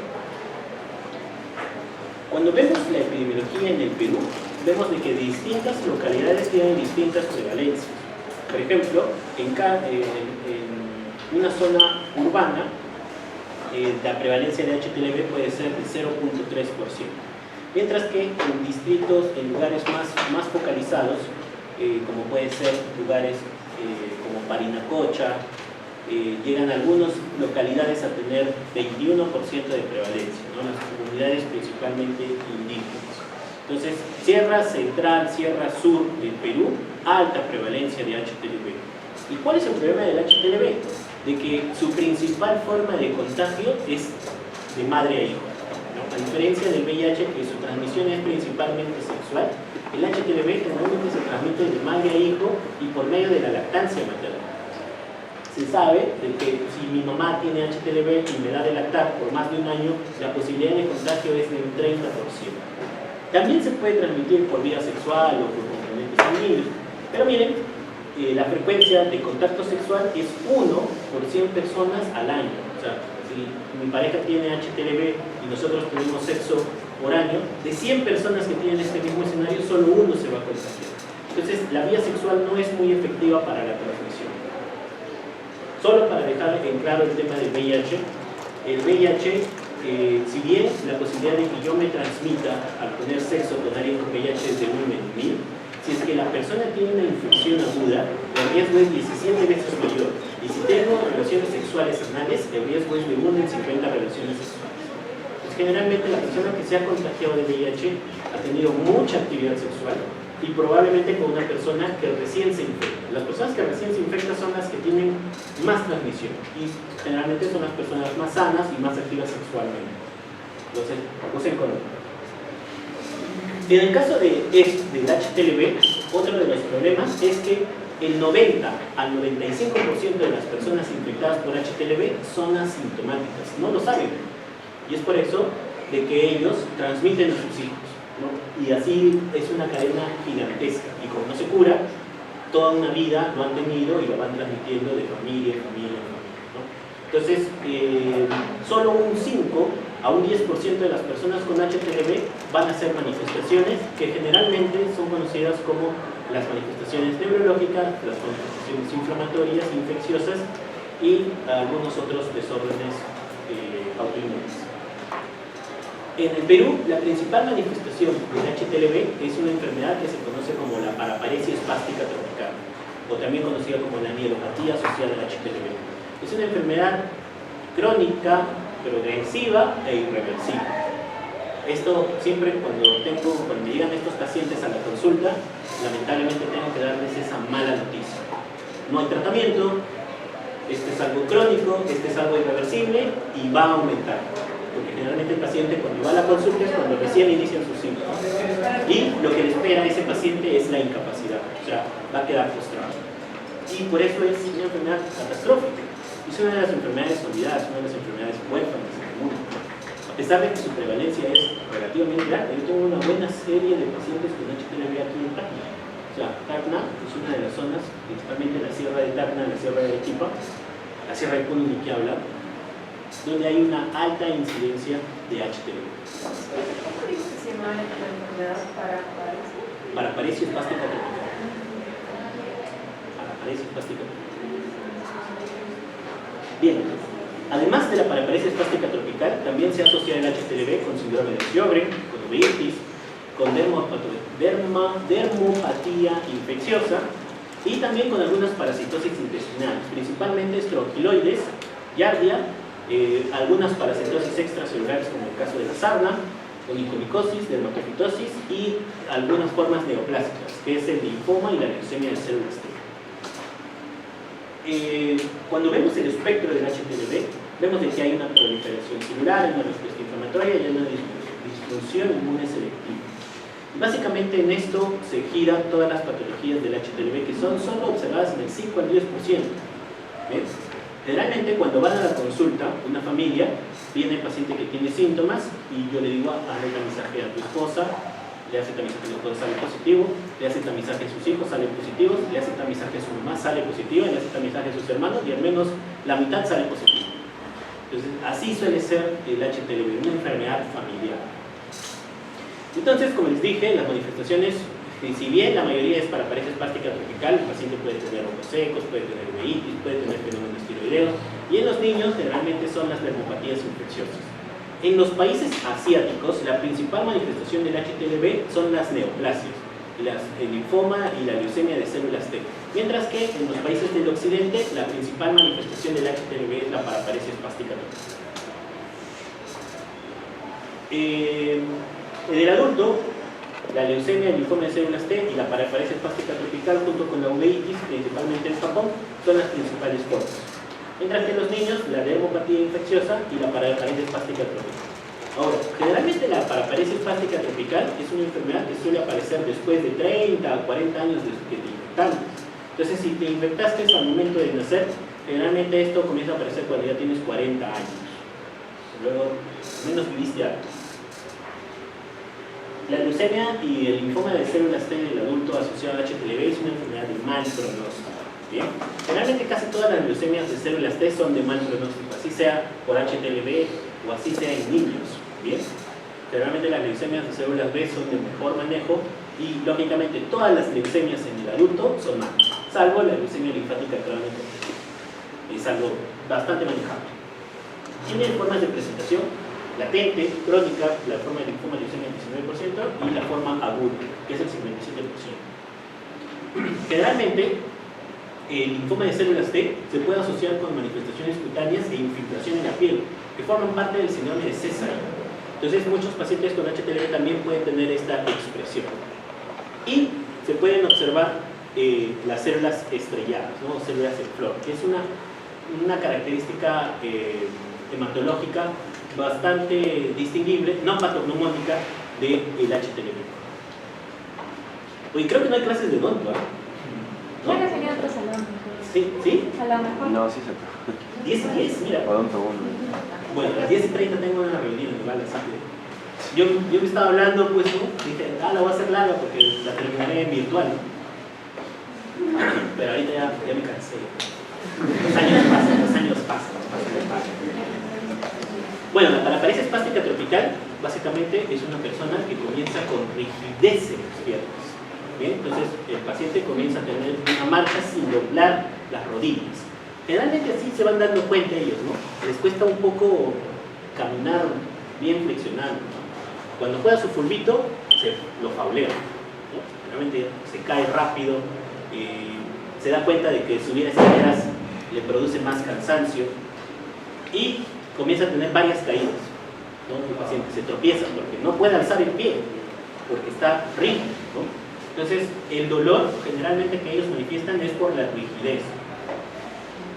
S1: Cuando vemos la epidemiología en el Perú, vemos de que distintas localidades tienen distintas prevalencias. Por ejemplo, en una zona urbana, la prevalencia de HTLV puede ser de 0.3%. Mientras que en distritos, en lugares más focalizados, como pueden ser lugares como Parinacocha, llegan algunas localidades a tener 21% de prevalencia, ¿no? Las comunidades principalmente indígenas. Entonces, Sierra Central, Sierra Sur del Perú, alta prevalencia de HTLV. ¿Y cuál es el problema del HTLV? De que su principal forma de contagio es de madre a hijo, ¿no? A diferencia del VIH, que su transmisión es principalmente sexual, el HTLV generalmente se transmite de madre a hijo y por medio de la lactancia materna. Se sabe de que si mi mamá tiene HTLV y me da de lactar por más de un año, la posibilidad de contagio es del 30%. También se puede transmitir por vía sexual o por componentes sanguíneos, pero miren, la frecuencia de contacto sexual es 1 por 100 personas al año. O sea, si mi pareja tiene HTLV y nosotros tenemos sexo por año, de 100 personas que tienen este mismo escenario, solo uno se va a contagiar. Entonces, la vía sexual no es muy efectiva para la transmisión. Solo para dejar en claro el tema del VIH, el VIH, si bien la posibilidad de que yo me transmita al tener sexo con alguien con VIH es de 1 en 1000, si es que la persona tiene una infección aguda, el riesgo es 17 veces mayor. Y si tengo relaciones sexuales anales, el riesgo es de 1 en 50 relaciones sexuales. Pues generalmente la persona que se ha contagiado de VIH ha tenido mucha actividad sexual y probablemente con una persona que recién se infecta. Las personas que recién se infectan son las que tienen más transmisión y generalmente son las personas más sanas y más activas sexualmente. Entonces, usen condón. En el caso del HTLV, otro de los problemas es que el 90 al 95% de las personas infectadas por HTLV son asintomáticas, no lo saben. Y es por eso de que ellos transmiten a sus hijos, ¿no? Y así es una cadena gigantesca. Y como no se cura, toda una vida lo han tenido y lo van transmitiendo de familia en familia en familia, ¿no? Entonces, solo un 5 a un 10% de las personas con HTLV van a hacer manifestaciones que generalmente son conocidas como las manifestaciones neurológicas, las manifestaciones inflamatorias, infecciosas y algunos otros desórdenes autoinmunes. En el Perú, la principal manifestación del HTLV es una enfermedad que se conoce como la paraparesia espástica tropical, o también conocida como la mielopatía asociada al HTLV. Es una enfermedad crónica, progresiva e irreversible. Esto siempre cuando me llegan estos pacientes a la consulta, lamentablemente tengo que darles esa mala noticia. No hay tratamiento, este es algo crónico, este es algo irreversible y va a aumentar. Porque generalmente el paciente cuando va a la consulta es cuando recién inician sus síntomas. Y lo que le espera a ese paciente es la incapacidad, o sea, va a quedar postrado. Y por eso es una enfermedad catastrófica. Es una de las enfermedades olvidadas, una de las enfermedades huérfanas en el mundo. A pesar de que su prevalencia es relativamente grande, yo tengo una buena serie de pacientes con HTLV aquí en Tacna. O sea, Tacna es una de las zonas, principalmente la sierra de Tacna, la sierra de Arequipa, la sierra de Puno, ni que hablar, donde hay una alta incidencia de HTLV.
S2: ¿Cómo dices que se llama la enfermedad paraparesia?
S1: Paraparesia espástica tropical. Paraparesia espástica tropical. Bien, además de la paraparesia espástica tropical, también se asocia el HTLV con síndrome de Sjögren, con uveitis, con dermopatía infecciosa y también con algunas parasitosis intestinales, principalmente estrongiloides, giardia, algunas parasitosis extracelulares como el caso de la sarna, onicomicosis, dermatofitosis y algunas formas neoplásicas, que es el linfoma y la leucemia de células T. Cuando vemos el espectro del HTLV, vemos de que hay una proliferación celular, hay una respuesta inflamatoria y hay una disfunción inmune selectiva. Y básicamente en esto se giran todas las patologías del HTLV que son solo observadas en el 5 al 10%. ¿Ves? Generalmente cuando van a la consulta, una familia, viene el paciente que tiene síntomas y yo le digo, hazle tamizaje a tu esposa, le hace tamizaje a su esposa, sale positivo, le hace tamizaje a sus hijos, salen positivos, le hace tamizaje a su mamá, sale positivo, le hace tamizaje a sus hermanos y al menos la mitad sale positivo. Entonces, así suele ser el HTLV, una enfermedad familiar. Entonces, como les dije, las manifestaciones, si bien la mayoría es para paraparesia espástica tropical, el paciente puede tener ojos secos, puede tener uveitis, puede tener fenómenos tiroideos, y en los niños generalmente son las dermopatías infecciosas. En los países asiáticos, la principal manifestación del HTLV son las neoplasias, el linfoma y la leucemia de células T. Mientras que en los países del occidente, la principal manifestación del HTLV es la paraparesia espástica tropical. En el adulto, la leucemia, el linfoma de células T y la paraparesia espástica tropical, junto con la uveitis, principalmente en Japón, son las principales formas. Mientras que en los niños, la dermopatía infecciosa y la paraparesia espástica tropical. Ahora, generalmente la paraparesia espástica tropical es una enfermedad que suele aparecer después de 30 a 40 años desde que te infectaste. Entonces, si te infectaste al momento de nacer, generalmente esto comienza a aparecer cuando ya tienes 40 años. Luego, al menos viviste algo. La leucemia y el linfoma de células T del adulto asociado al HTLV es una enfermedad de mal pronóstico. ¿Bien? Generalmente casi todas las leucemias de células T son de mal pronóstico, así sea por HTLV o así sea en niños. ¿Bien? Generalmente las leucemias de células B son de mejor manejo y lógicamente todas las leucemias en el adulto son malas, salvo la leucemia linfática crónica. Es algo bastante manejable. Tiene formas de presentación latente, crónica, la forma de linfoma leucemia el 19% y la forma aguda, que es el 57%. Generalmente, el linfoma de células T se puede asociar con manifestaciones cutáneas e infiltración en la piel, que forman parte del síndrome de Sézary. Entonces, muchos pacientes con HTLV también pueden tener esta expresión. Y se pueden observar las células estrelladas, ¿no? Células en flor, que es una característica hematológica bastante distinguible, no patognomónica, del HTLV. Oye, creo que no hay clases de odonto, ¿eh? ¿No?
S2: Bueno, sería otro salón.
S1: ¿Sí? ¿Sí?
S2: A lo mejor.
S3: No, sí se
S1: 10 y 10, mira.
S3: Odonto 1.
S1: Bueno, a las 10:30 tengo una reunión igual, así que yo me estaba hablando, pues, ¿no? Dije, la voy a hacer larga porque la terminaré en virtual, ¿no? Pero ahorita ya me cansé. Los años pasan. Bueno, la paraparesia espástica tropical básicamente es una persona que comienza con rigidez en las piernas. ¿Bien? Entonces el paciente comienza a tener una marcha sin doblar las rodillas. Generalmente así se van dando cuenta ellos, ¿no? Les cuesta un poco caminar bien flexionado, ¿no? Cuando juega su fulbito, lo faulea, ¿no? Realmente se cae rápido, se da cuenta de que subir escaleras le produce más cansancio y comienza a tener varias caídas, ¿no? El paciente se tropieza porque no puede alzar el pie, porque está rígido, ¿no? Entonces, el dolor generalmente que ellos manifiestan es por la rigidez.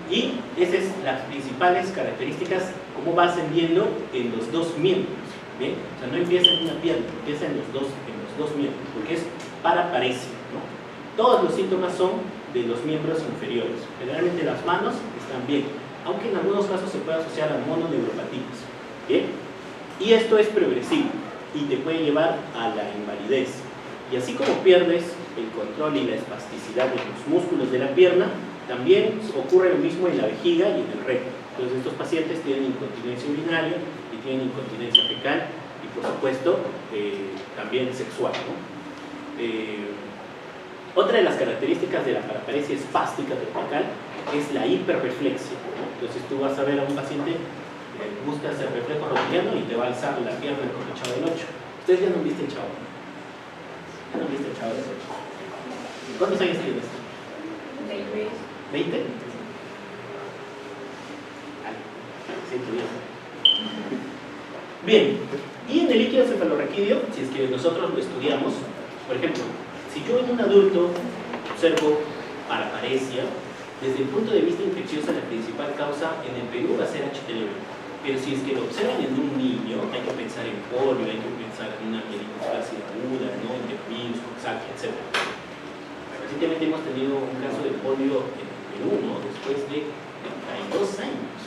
S1: Y esas son las principales características, cómo va ascendiendo en los dos miembros. ¿Bien? O sea, no empieza en una pierna, empieza en los dos miembros, porque es paraparesia, ¿no? Todos los síntomas son de los miembros inferiores. Generalmente las manos están bien, aunque en algunos casos se puede asociar a mononeuropatías. ¿Bien? Y esto es progresivo y te puede llevar a la invalidez. Y así como pierdes el control y la espasticidad de los músculos de la pierna, también ocurre lo mismo en la vejiga y en el recto. Entonces estos pacientes tienen incontinencia urinaria y tienen incontinencia fecal y por supuesto también sexual, ¿no? Otra de las características de la paraparesia espástica tropical es la hiperreflexia, ¿no? Entonces tú vas a ver a un paciente que busca hacer reflejo rotuliano y te va a alzar la pierna con el Chavo del 8. Ustedes ya no viste el Chavo. ¿Ya no viste el Chavo del 8? ¿Cuántos años tienes? 20. ¿20? Bien, y en el líquido cefalorraquídeo, si es que nosotros lo estudiamos, por ejemplo, si yo en un adulto observo paraparesia, desde el punto de vista infeccioso la principal causa en el Perú va a ser HTLV. Pero si es que lo observan en un niño, hay que pensar en polio, hay que pensar en una mielitis flácida aguda, ¿no? En virus, coxsackie, etc. Recientemente hemos tenido un caso de polio en el Perú, ¿no? Después de 32 años.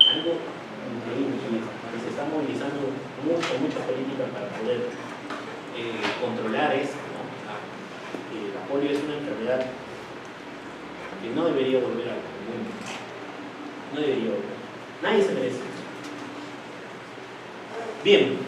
S1: Algo increíble. Se está movilizando mucha política para poder controlar esto, ¿no? La polio es una enfermedad que no debería volver al mundo. No debería volver. Nadie se merece eso. Bien,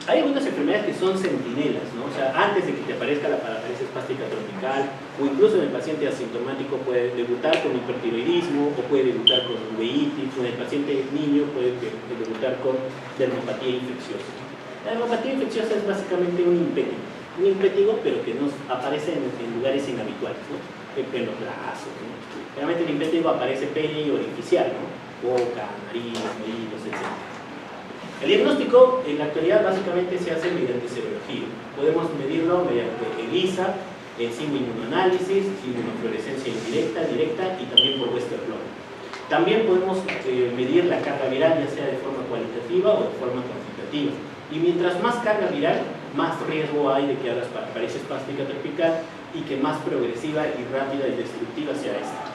S1: Hay algunas enfermedades que son centinelas, ¿no? O sea, antes de que te aparezca la parálisis espástica tropical, o incluso en el paciente asintomático puede debutar con hipertiroidismo, o puede debutar con uveitis, o en el paciente niño puede debutar con dermopatía infecciosa. La dermopatía infecciosa es básicamente un impétigo, pero que nos aparece en lugares inhabituales, ¿no? En los brazos, ¿no? Realmente el impétigo aparece peri orificial, ¿no? Boca, nariz, oídos, etc. El diagnóstico en la actualidad básicamente se hace mediante serología. Podemos medirlo mediante ELISA, enzima inmunoanálisis, inmunofluorescencia indirecta, directa y también por Western blot. También podemos medir la carga viral, ya sea de forma cualitativa o de forma cuantitativa. Y mientras más carga viral, más riesgo hay de que hagas parálisis espástica tropical y que más progresiva y rápida y destructiva sea esta.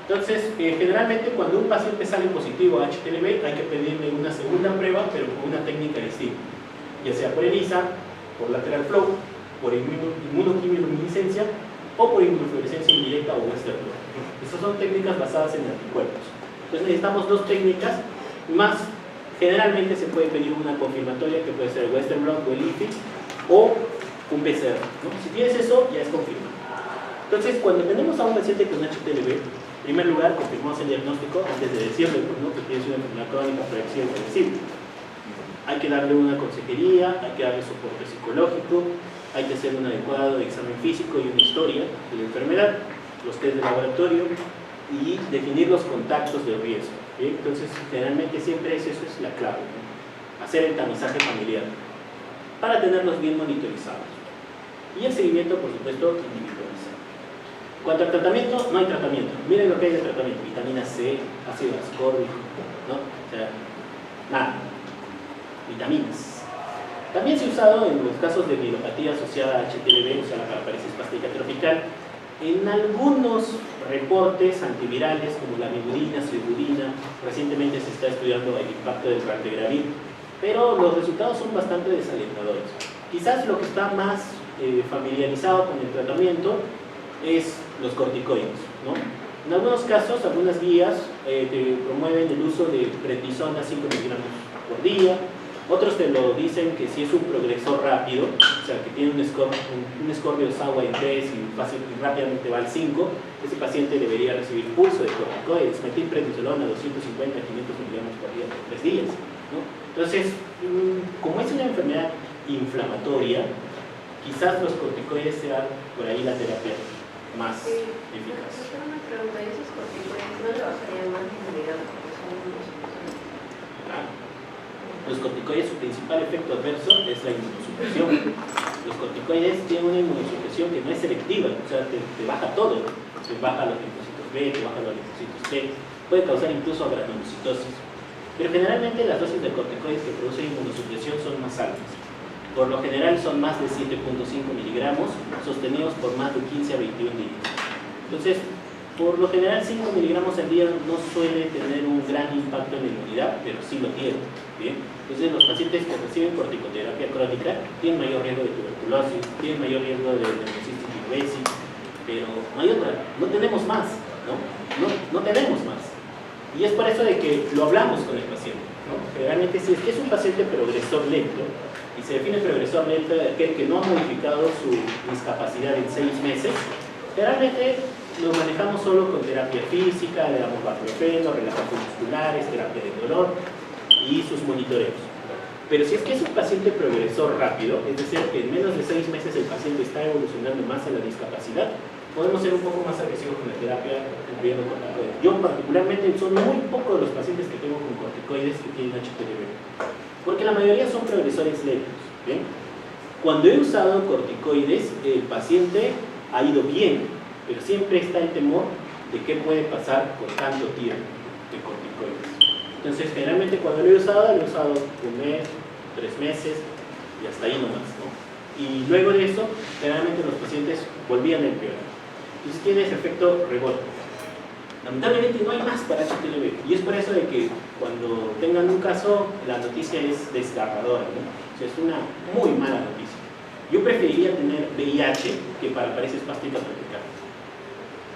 S1: Entonces, generalmente cuando un paciente sale positivo a HTLV hay que pedirle una segunda prueba, pero con una técnica distinta, ya sea por ELISA, por lateral flow, por inmunoquimiluminiscencia o por inmunofluorescencia indirecta o Western blot. Estas son técnicas basadas en anticuerpos. Entonces necesitamos dos técnicas más. Generalmente se puede pedir una confirmatoria que puede ser el Western blot o el IFI o un PCR, ¿no? Si tienes eso, ya es confirmado. Entonces, cuando tenemos a un paciente con HTLV, en primer lugar, confirmamos el diagnóstico antes de decirle, pues, ¿no?, que tiene una enfermedad crónica progresiva y reversible. Hay que darle una consejería, hay que darle soporte psicológico, hay que hacer un adecuado examen físico y una historia de la enfermedad, los test de laboratorio y definir los contactos de riesgo. ¿Bien? Entonces, generalmente siempre eso es la clave, ¿no? Hacer el tamizaje familiar para tenerlos bien monitorizados. Y el seguimiento, por supuesto, individualizado. Cuanto al tratamiento, no hay tratamiento. Miren lo que hay de tratamiento: vitamina C, ácido ascórbico, ¿no? O sea, nada. Vitaminas. También se ha usado en los casos de neuropatía asociada a HTLV, o sea, la parálisis espástica tropical, en algunos reportes antivirales como la viburina, cibudina. Recientemente se está estudiando el impacto del raltegravir, pero los resultados son bastante desalentadores. Quizás lo que está más familiarizado con el tratamiento es los corticoides, ¿no? En algunos casos, algunas guías te promueven el uso de prednisona 5 miligramos por día. Otros te lo dicen que si es un progresor rápido, o sea, que tiene un score de Osawa en 3 y rápidamente va al 5, ese paciente debería recibir pulso de corticoides, metilprednisolona 250 a 500 miligramos por día por 3 días, ¿no? Entonces, como es una enfermedad inflamatoria, quizás los corticoides sean por ahí la terapia más eficaz.
S2: Tengo una pregunta: ¿esos corticoides no le bajarían más inmunidad porque son
S1: Claro. Los corticoides, su principal efecto adverso es la inmunosupresión. Los corticoides tienen una inmunosupresión que no es selectiva, o sea, te baja todo. Te baja los linfocitos B, te baja los linfocitos T, puede causar incluso granulocitosis. Pero generalmente las dosis de corticoides que producen inmunosupresión son más altas. Por lo general son más de 7.5 miligramos, sostenidos por más de 15 a 21 días. Entonces, por lo general 5 miligramos al día no suele tener un gran impacto en la inmunidad, pero sí lo tiene. ¿Bien? Entonces, los pacientes que reciben corticoterapia crónica tienen mayor riesgo de tuberculosis, tienen mayor riesgo de neumocitis virulensis, pero no hay otra, no tenemos más, no tenemos más. Y es por eso de que lo hablamos con el paciente, ¿no? Generalmente, si es que es un paciente progresor lento, y se define progresor lento aquel que no ha modificado su discapacidad en 6 meses, generalmente lo manejamos solo con terapia física, le damos baclofen, relajantes musculares, terapia de dolor y sus monitoreos. Pero si es que es un paciente progresor rápido, es decir, que en menos de 6 meses el paciente está evolucionando más en la discapacidad, podemos ser un poco más agresivos con la terapia incluyendo corticoides. Yo particularmente son muy pocos los pacientes que tengo con corticoides que tienen HTLV, porque la mayoría son progresores lentos. ¿Bien? Cuando he usado corticoides, el paciente ha ido bien, pero siempre está el temor de qué puede pasar con tanto tiempo de corticoides. Entonces, generalmente cuando lo he usado 1 mes, 3 meses y hasta ahí nomás, ¿no? Y luego de eso, generalmente los pacientes volvían a empeorar. Entonces tiene ese efecto rebote. Lamentablemente no hay más para HTLV, y es por eso de que cuando tengan un caso, la noticia es desgarradora, ¿no? O sea, es una muy mala noticia. Yo preferiría tener VIH que para parálisis espástica tropical.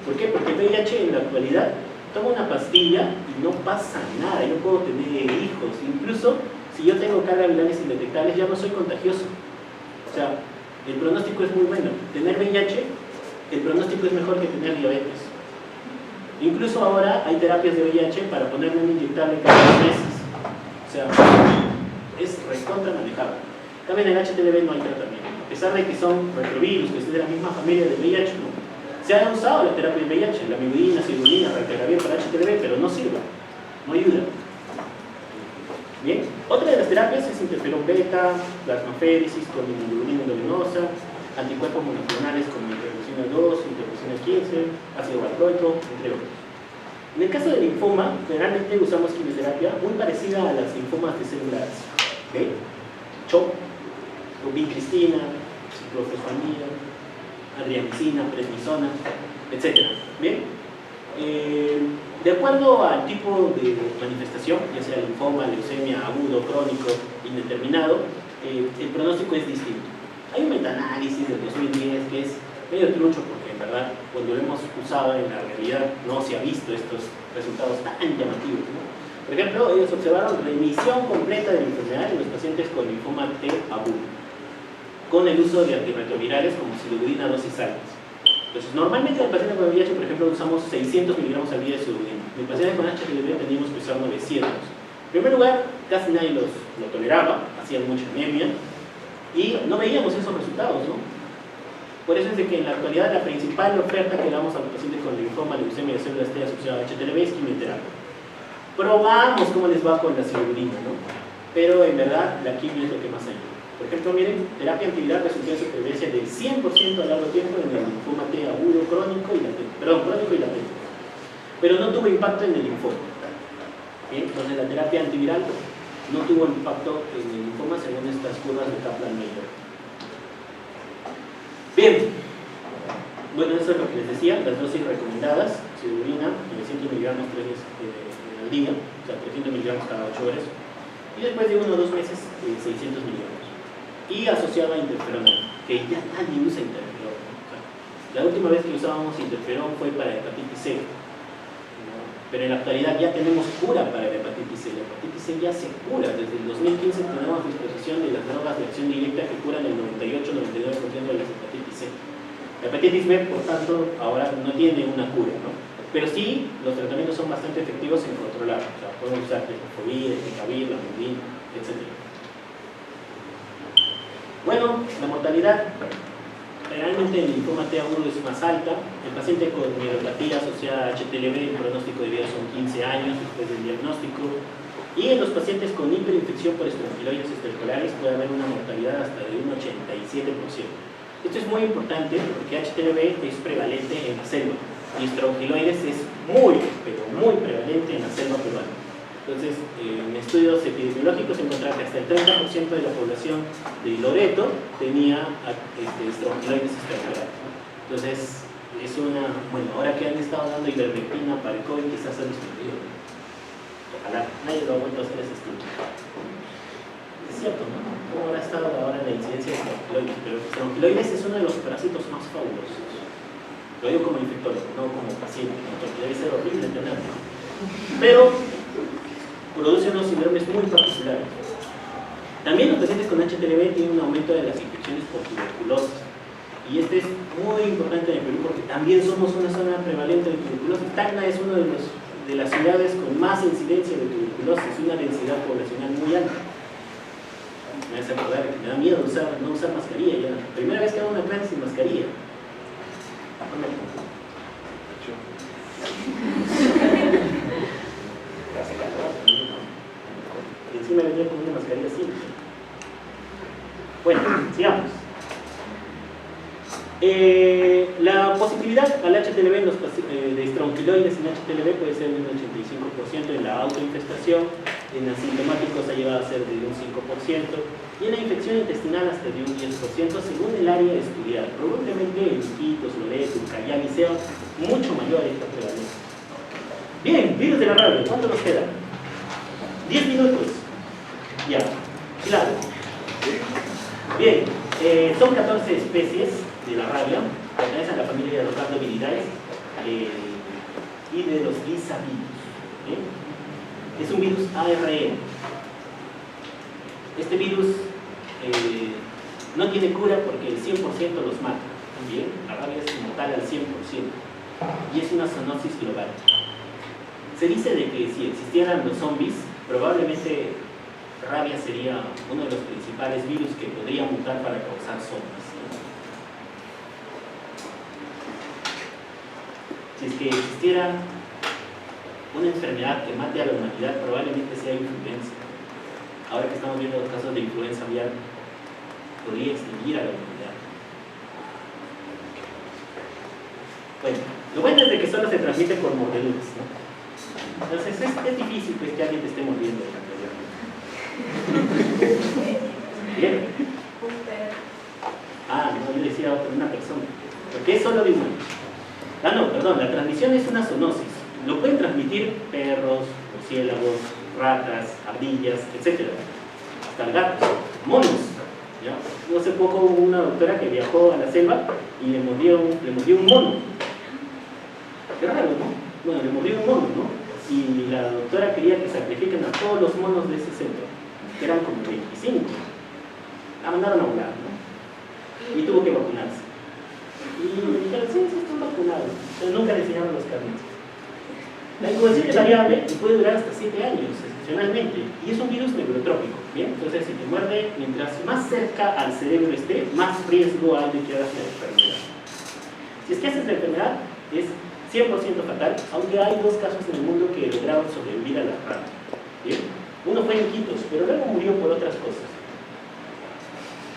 S1: ¿Por qué? Porque el VIH en la actualidad toma una pastilla y no pasa nada. Yo puedo tener hijos, incluso si si yo tengo cargas virales indetectables, ya no soy contagioso. O sea, el pronóstico es muy bueno. Tener VIH, el pronóstico es mejor que tener diabetes. Incluso ahora hay terapias de VIH para ponerme un inyectable cada 2 meses. O sea, es recontra manejable. También en el HTLV no hay tratamiento. A pesar de que son retrovirus, que es de la misma familia del VIH, ¿no? Se ha usado la terapia del VIH, la amibudina, cirulina, raltegravir para HTLV, pero no sirve, no ayuda. Bien, otra de las terapias es interferón beta, plasmaféresis con inmunoglobulina endovenosa, anticuerpos monoclonales como interleucina 2, interleucina 15, ácido valproico, entre otros. En el caso del linfoma, generalmente usamos quimioterapia muy parecida a las linfomas de células B, CHOP, vincristina, ciclofosfamida, adriamicina, prednisona, etc. Bien, de acuerdo al tipo de manifestación, ya sea linfoma, leucemia, agudo, crónico, indeterminado, el pronóstico es distinto. Hay un metaanálisis del 2010 que es medio trucho porque en verdad cuando lo hemos usado en la realidad no se ha visto estos resultados tan llamativos, ¿no? Por ejemplo, ellos observaron remisión completa de la enfermedad en los pacientes con linfoma T agudo, con el uso de antirretrovirales como siludina dosis altas. Entonces, normalmente en el paciente con VIH, por ejemplo, usamos 600 miligramos al día de siludina. En el paciente con HTLV teníamos que usar 900. En primer lugar, casi nadie lo toleraba, hacían mucha anemia, y no veíamos esos resultados, ¿no? Por eso es de que en la actualidad la principal oferta que damos a los pacientes con linfoma, leucemia de células T asociada a HTLV es quimioterapia. Probamos cómo les va con la siludina, ¿no? Pero en verdad la quimio es lo que más ayuda. Por ejemplo, miren, terapia antiviral resultó en supervivencia del 100% a largo tiempo en el linfoma T agudo, crónico y latente. Pero no tuvo impacto en el linfoma. Bien, entonces la terapia antiviral no tuvo impacto en el linfoma según estas curvas de Kaplan-Meier. Bien, bueno, eso es lo que les decía, las dosis recomendadas, siludina, 900 miligramos 3 veces al día, o sea, 300 miligramos cada 8 horas, y después de 1 o 2 meses, 600 miligramos. Y asociado a interferón, que ya nadie usa interferón. O sea, la última vez que usábamos interferón fue para hepatitis C, ¿no? Pero en la actualidad ya tenemos cura para la hepatitis C. La hepatitis C ya se cura. Desde el 2015 tenemos a disposición de las drogas de acción directa que curan el 98-99% de las hepatitis C. La hepatitis B, por tanto, ahora no tiene una cura, ¿no? Pero sí, los tratamientos son bastante efectivos en controlar. O sea, podemos usar tenofovir, eticavir, lamivudina, etc. Bueno, la mortalidad generalmente en el linfoma T agudo es más alta. El paciente con neuropatía asociada a HTLV, el pronóstico de vida son 15 años después del diagnóstico. Y en los pacientes con hiperinfección por estronquiloides estercolares puede haber una mortalidad hasta de un 87%. Esto es muy importante porque HTLV es prevalente en la selva y estronquiloides es muy, pero muy prevalente en la selva peruana. Entonces, en estudios epidemiológicos se encontraba que hasta el 30% de la población de Loreto tenía estronquiloides estercolares, ¿no? Entonces, es una... Bueno, ahora que han estado dando ivermectina para el COVID, quizás ha disminuido. Ojalá, nadie lo ha vuelto a hacer ese estudio. Es cierto, ¿no? Como habrá estado ahora la incidencia de estronquiloides, pero estronquiloides es uno de los parásitos más fabulosos. Lo digo como infectólogo, no como paciente, ¿no? Porque debe ser horrible tenerlo. Pero produce unos síndromes muy particulares. También los pacientes con HTLV tienen un aumento de las infecciones por tuberculosis. Y este es muy importante en el Perú porque también somos una zona prevalente de tuberculosis. Tacna es una de las ciudades con más incidencia de tuberculosis, una densidad poblacional muy alta. Me hace acordar que me da miedo no usar mascarilla ya. Primera vez que hago una clase sin mascarilla. Y encima venía con una mascarilla simple. Bueno, sigamos. La positividad al HTLV de estronquiloides en HTLV puede ser de un 85% en la autoinfestación, en asintomáticos ha llegado a ser de un 5% y en la infección intestinal hasta de un 10% según el área estudiada. Probablemente en Iquitos, Loreto, Ucayali sea mucho mayor esta prevalencia. Bien, virus de la rabia, ¿cuánto nos queda? 10 minutos. Ya, claro. Bien, son 14 especies de la rabia, pertenecen a la familia de los rhabdoviridae y de los rizavirus. Es un virus ARN. Este virus no tiene cura porque el 100% los mata. También la rabia es mortal al 100% y es una zoonosis global. Se dice de que si existieran los zombies, probablemente rabia sería uno de los principales virus que podría mutar para causar zombies. Si es que existiera una enfermedad que mate a la humanidad, probablemente sea influenza. Ahora que estamos viendo los casos de influenza aviar, podría extinguir a la humanidad. Bueno, lo bueno es de que solo se transmite por mordeduras, ¿no? Entonces es difícil pues, que alguien te esté mordiendo en la realidad. Bien. No, yo decía a una persona, porque es solo de humanos. Perdón, la transmisión es una zoonosis. Lo pueden transmitir perros, murciélagos, ratas, ardillas, etc. Hasta el gato, monos. ¿Ya? No hace poco hubo una doctora que viajó a la selva y le mordió un mono. Qué raro, ¿no? Bueno, le mordió un mono, ¿no? Y la doctora quería que sacrifiquen a todos los monos de ese centro, que eran como 25. La mandaron a volar, ¿no? Y tuvo que vacunarse. Y me dijeron, sí, están vacunados. Pero nunca le enseñaron los carnets. La incubación es variable y puede durar hasta 7 años, excepcionalmente. Y es un virus neurotrópico, ¿bien? Entonces, si te muerde, mientras más cerca al cerebro esté, más riesgo hay de que hagas la enfermedad. Si es que haces la enfermedad, es 100% fatal, aunque hay 2 casos en el mundo que lograron sobrevivir a la rata. ¿Bien? Uno fue en Iquitos, pero luego murió por otras cosas.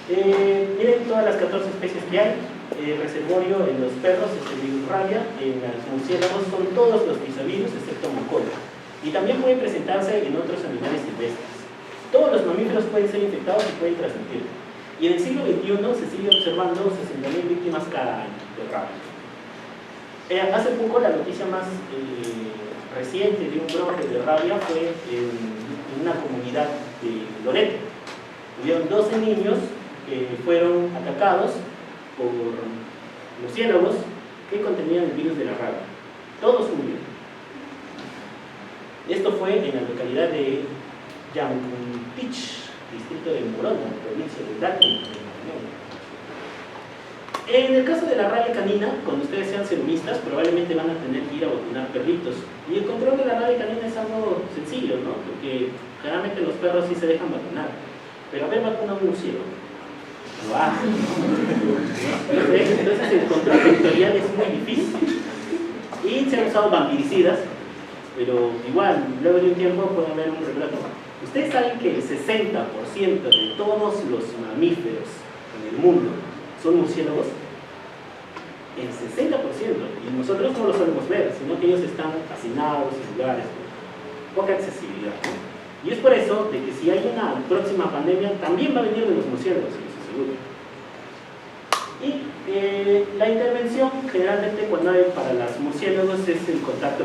S1: Miren todas las 14 especies que hay. Reservorio en los perros es el virus rabia, en los murciélagos son todos los pisavirus excepto mucola. Y también puede presentarse en otros animales silvestres. Todos los mamíferos pueden ser infectados y pueden transmitir. Y en el siglo XXI se sigue observando 60.000 víctimas cada año de rabia. Hace poco la noticia más reciente de un brote de rabia fue en una comunidad de Loreto. Hubieron 12 niños que fueron atacados por murciélagos que contenían el virus de la rabia. Todos murieron. Esto fue en la localidad de Yamuntich, distrito de Morona, provincia de Daco. En el caso de la rabia canina, cuando ustedes sean serumistas, probablemente van a tener que ir a vacunar perritos. Y el control de la rabia canina es algo sencillo, ¿no? Porque generalmente los perros sí se dejan vacunar. Pero a ver, vacuna un murciélago. Lo hacen, ¿no? Entonces el control vectorial es muy difícil. Y se han usado vampiricidas, pero igual, luego de un tiempo puede haber un rebrote. Ustedes saben que el 60% de todos los mamíferos en el mundo son murciélagos. El 60%. Y nosotros no lo solemos ver, sino que ellos están hacinados en lugares con poca accesibilidad, ¿no? Y es por eso de que si hay una próxima pandemia, también va a venir de los murciélagos, eso seguro. Y la intervención, generalmente cuando hay para los murciélagos, es el contacto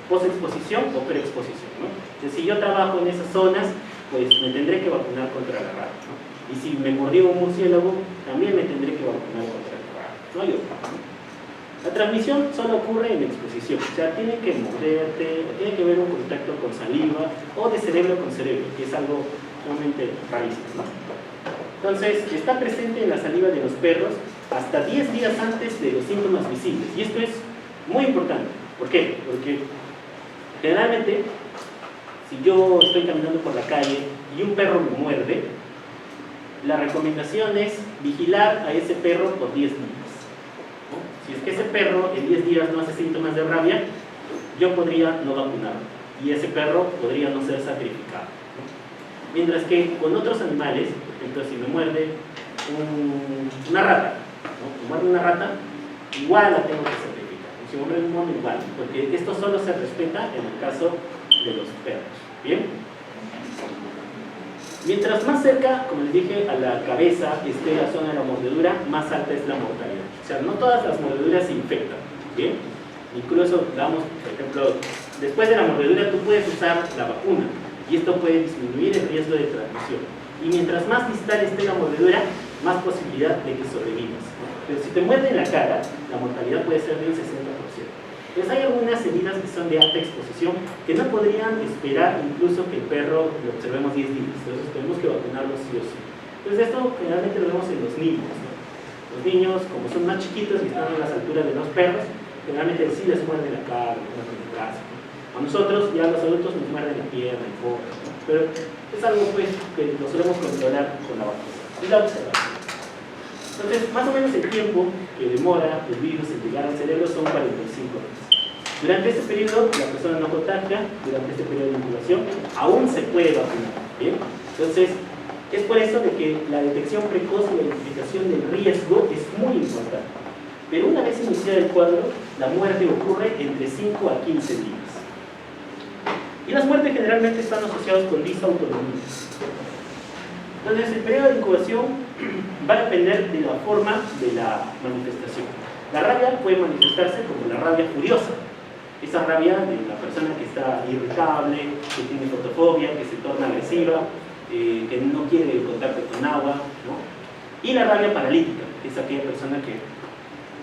S1: post-exposición o pre-exposición, ¿no? Entonces, si yo trabajo en esas zonas, pues me tendré que vacunar contra la rabia, ¿no? Y si me mordió un murciélago, también me tendré que vacunar contra la rabia. No hay otra, ¿no? La transmisión solo ocurre en exposición, o sea, tiene que morderte, o tiene que haber un contacto con saliva o de cerebro con cerebro, que es algo sumamente rarísimo, ¿no? Entonces, está presente en la saliva de los perros hasta 10 días antes de los síntomas visibles. Y esto es muy importante. ¿Por qué? Porque generalmente, si yo estoy caminando por la calle y un perro me muerde, la recomendación es vigilar a ese perro por 10 días. Si es que ese perro en 10 días no hace síntomas de rabia, yo podría no vacunarlo y ese perro podría no ser sacrificado, ¿no? Mientras que con otros animales, por ejemplo, si me muerde una rata, ¿no? Me muerde una rata, igual la tengo que sacrificar. Si me muerde un mono, igual, porque esto solo se respeta en el caso de los perros. ¿Bien? Mientras más cerca, como les dije, a la cabeza esté la zona de la mordedura, más alta es la mortalidad. O sea, no todas las mordeduras se infectan, ¿bien? Incluso, digamos, por ejemplo, después de la mordedura tú puedes usar la vacuna y esto puede disminuir el riesgo de transmisión. Y mientras más distal esté la mordedura, más posibilidad de que sobrevivas, ¿no? Pero si te muerde en la cara, la mortalidad puede ser de un 60%. Entonces hay algunas unas heridas que son de alta exposición, que no podrían esperar incluso que el perro lo observemos 10 días. Entonces tenemos que vacunarlo sí o sí. Entonces esto generalmente lo vemos en los niños, ¿no? Los niños, como son más chiquitos y están a las alturas de los perros, generalmente sí les muerde la cara, les muerde el brazo, ¿no? A nosotros, ya los adultos, nos muerden la pierna, el codo, ¿no? Pero es algo pues, que lo solemos controlar con la vacuna y la observación. Entonces, más o menos el tiempo que demora el virus en llegar al cerebro son 45 días. Durante este periodo, la persona no contagia, durante este periodo de incubación, aún se puede vacunar, ¿bien? Entonces, es por eso de que la detección precoz y la identificación del riesgo es muy importante. Pero una vez iniciado el cuadro, la muerte ocurre entre 5 a 15 días. Y las muertes generalmente están asociadas con disautonomía. Entonces, el periodo de incubación va a depender de la forma de la manifestación. La rabia puede manifestarse como la rabia furiosa. Esa rabia de la persona que está irritable, que tiene fotofobia, que se torna agresiva, que no quiere contacto con agua, ¿no? Y la rabia paralítica, que es aquella persona que,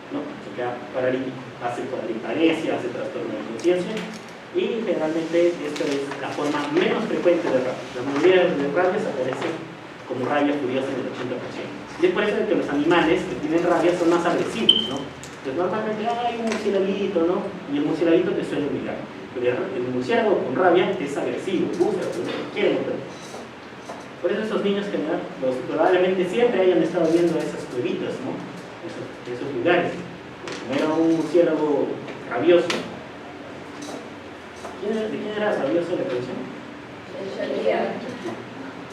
S1: ¿no?, se queda paralítico, hace paresia, hace trastorno de conciencia, y generalmente esta es la forma menos frecuente de rabia. La mayoría de rabias aparecen como rabia furiosa en el 80%. Y es por eso que los animales que tienen rabia son más agresivos, ¿no? Entonces normalmente hay un murcielaguito, ¿no? Y el murcielaguito te suele mirar. Pero el murciélago con rabia es agresivo, busca, quiere morder. Por eso esos niños probablemente siempre hayan estado viendo esas cuevitas, ¿no? Esos lugares. Como era un murciélago rabioso. ¿De quién era rabioso la canción?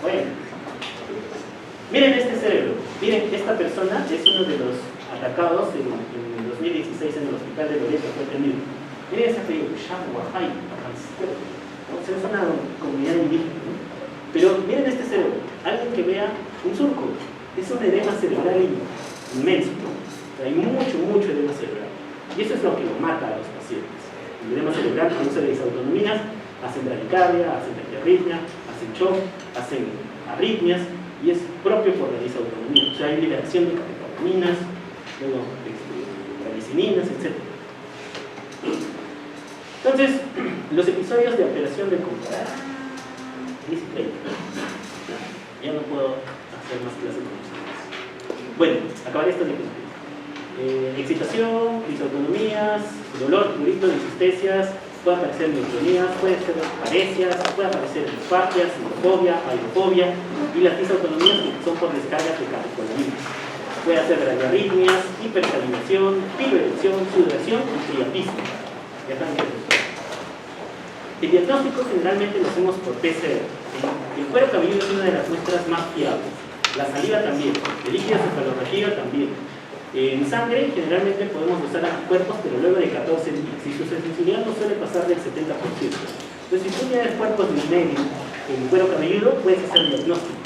S1: Bueno. Miren este cerebro. Miren, esta persona es uno de los atacados en 2016 en el hospital de Loreto, fue atendido. Miren ese apellido, Shahuahai, es una comunidad indígena, ¿no? Pero miren este cerebro, alguien que vea un surco, es un edema cerebral inmenso, ¿no? Hay mucho edema cerebral. Y eso es lo que lo mata a los pacientes. El edema cerebral produce disautonomías, hacen bradicardia, hacen taquiarritmia, hacen shock, hacen arritmias, y es propio por la disautonomía. O sea, hay liberación de catecolaminas, luego valicininas, etc. Entonces, los episodios de alteración del comportamiento. Ya no puedo hacer más clases con ustedes. Bueno, acabaré esta diapositiva. Excitación, disautonomías, dolor, prurito, disestesias, puede aparecer neutronías, puede ser paresias, puede aparecer disfagias, fobia, aerofobia y las disautonomías que son por descargas de catecolaminas. Puede hacer bradiarritmias, hipersalinación, piroerección, sudoración y priapismo. Ya están bien. El diagnóstico generalmente lo hacemos por PCR. El cuero cabelludo es una de las muestras más fiables. La saliva también, el líquido cefalorraquídeo también. En sangre generalmente podemos usar anticuerpos, pero luego de 14 días. Y su sensibilidad no suele pasar del 70%. Entonces, si tú tienes cuerpos de medio en cuero cabelludo, puedes hacer diagnóstico.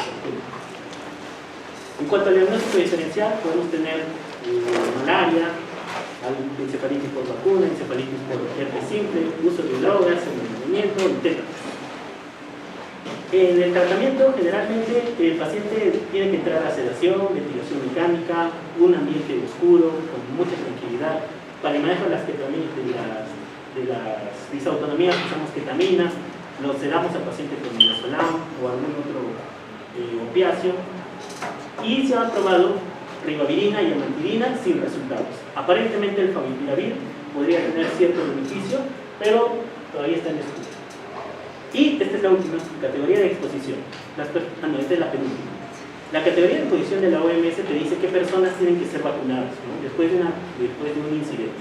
S1: En cuanto al diagnóstico diferencial, podemos tener malaria, encefalitis por vacuna, encefalitis por herpes simple, uso de drogas, envenenamiento, etc. En el tratamiento, generalmente, el paciente tiene que entrar a sedación, ventilación mecánica, un ambiente oscuro, con mucha tranquilidad. Para el manejo de las disautonomías usamos ketamina, lo sedamos al paciente con midazolam o algún otro opiáceo. Y se ha probado ribavirina y amantadina sin resultados. Aparentemente el favipiravir podría tener cierto beneficio, pero todavía está en estudio. Y esta es la última categoría de exposición. Esta es la penúltima. La categoría de exposición de la OMS te dice qué personas tienen que ser vacunadas, ¿no? después de un incidente.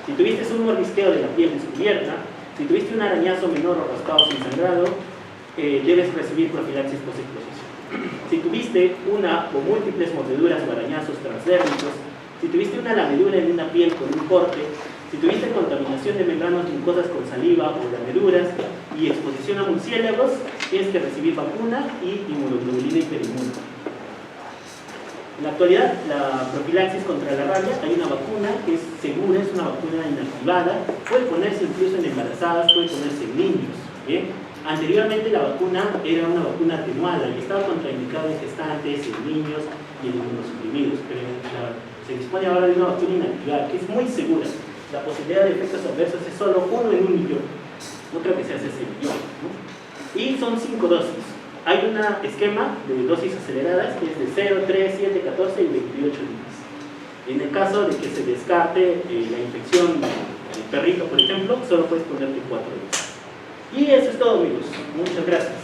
S1: Si tuviste un mordisqueo de la piel descubierta, si tuviste un arañazo menor o raspado sin sangrado, debes recibir profilaxis post-exposición. Si tuviste una o múltiples mordeduras o arañazos transdérmicos, si tuviste una lamedura en una piel con un corte, si tuviste contaminación de membranas mucosas con saliva o lameduras y exposición a murciélagos, tienes que recibir vacuna y inmunoglobulina hiperinmune. En la actualidad, la profilaxis contra la rabia, hay una vacuna que es segura, es una vacuna inactivada, puede ponerse incluso en embarazadas, puede ponerse en niños, ¿bien? Anteriormente la vacuna era una vacuna atenuada y estaba contraindicada en gestantes, en niños y en inmunosuprimidos, pero se dispone ahora de una vacuna inactivada que es muy segura. la posibilidad de efectos adversos es solo 1 en 1 millón. No creo que sea ese millón, ¿no? Y son 5 dosis. Hay un esquema de dosis aceleradas que es de 0, 3, 7, 14 y 28 días. En el caso de que se descarte la infección del perrito, por ejemplo, solo puedes ponerte 4 días. Y eso es todo, amigos. Muchas gracias.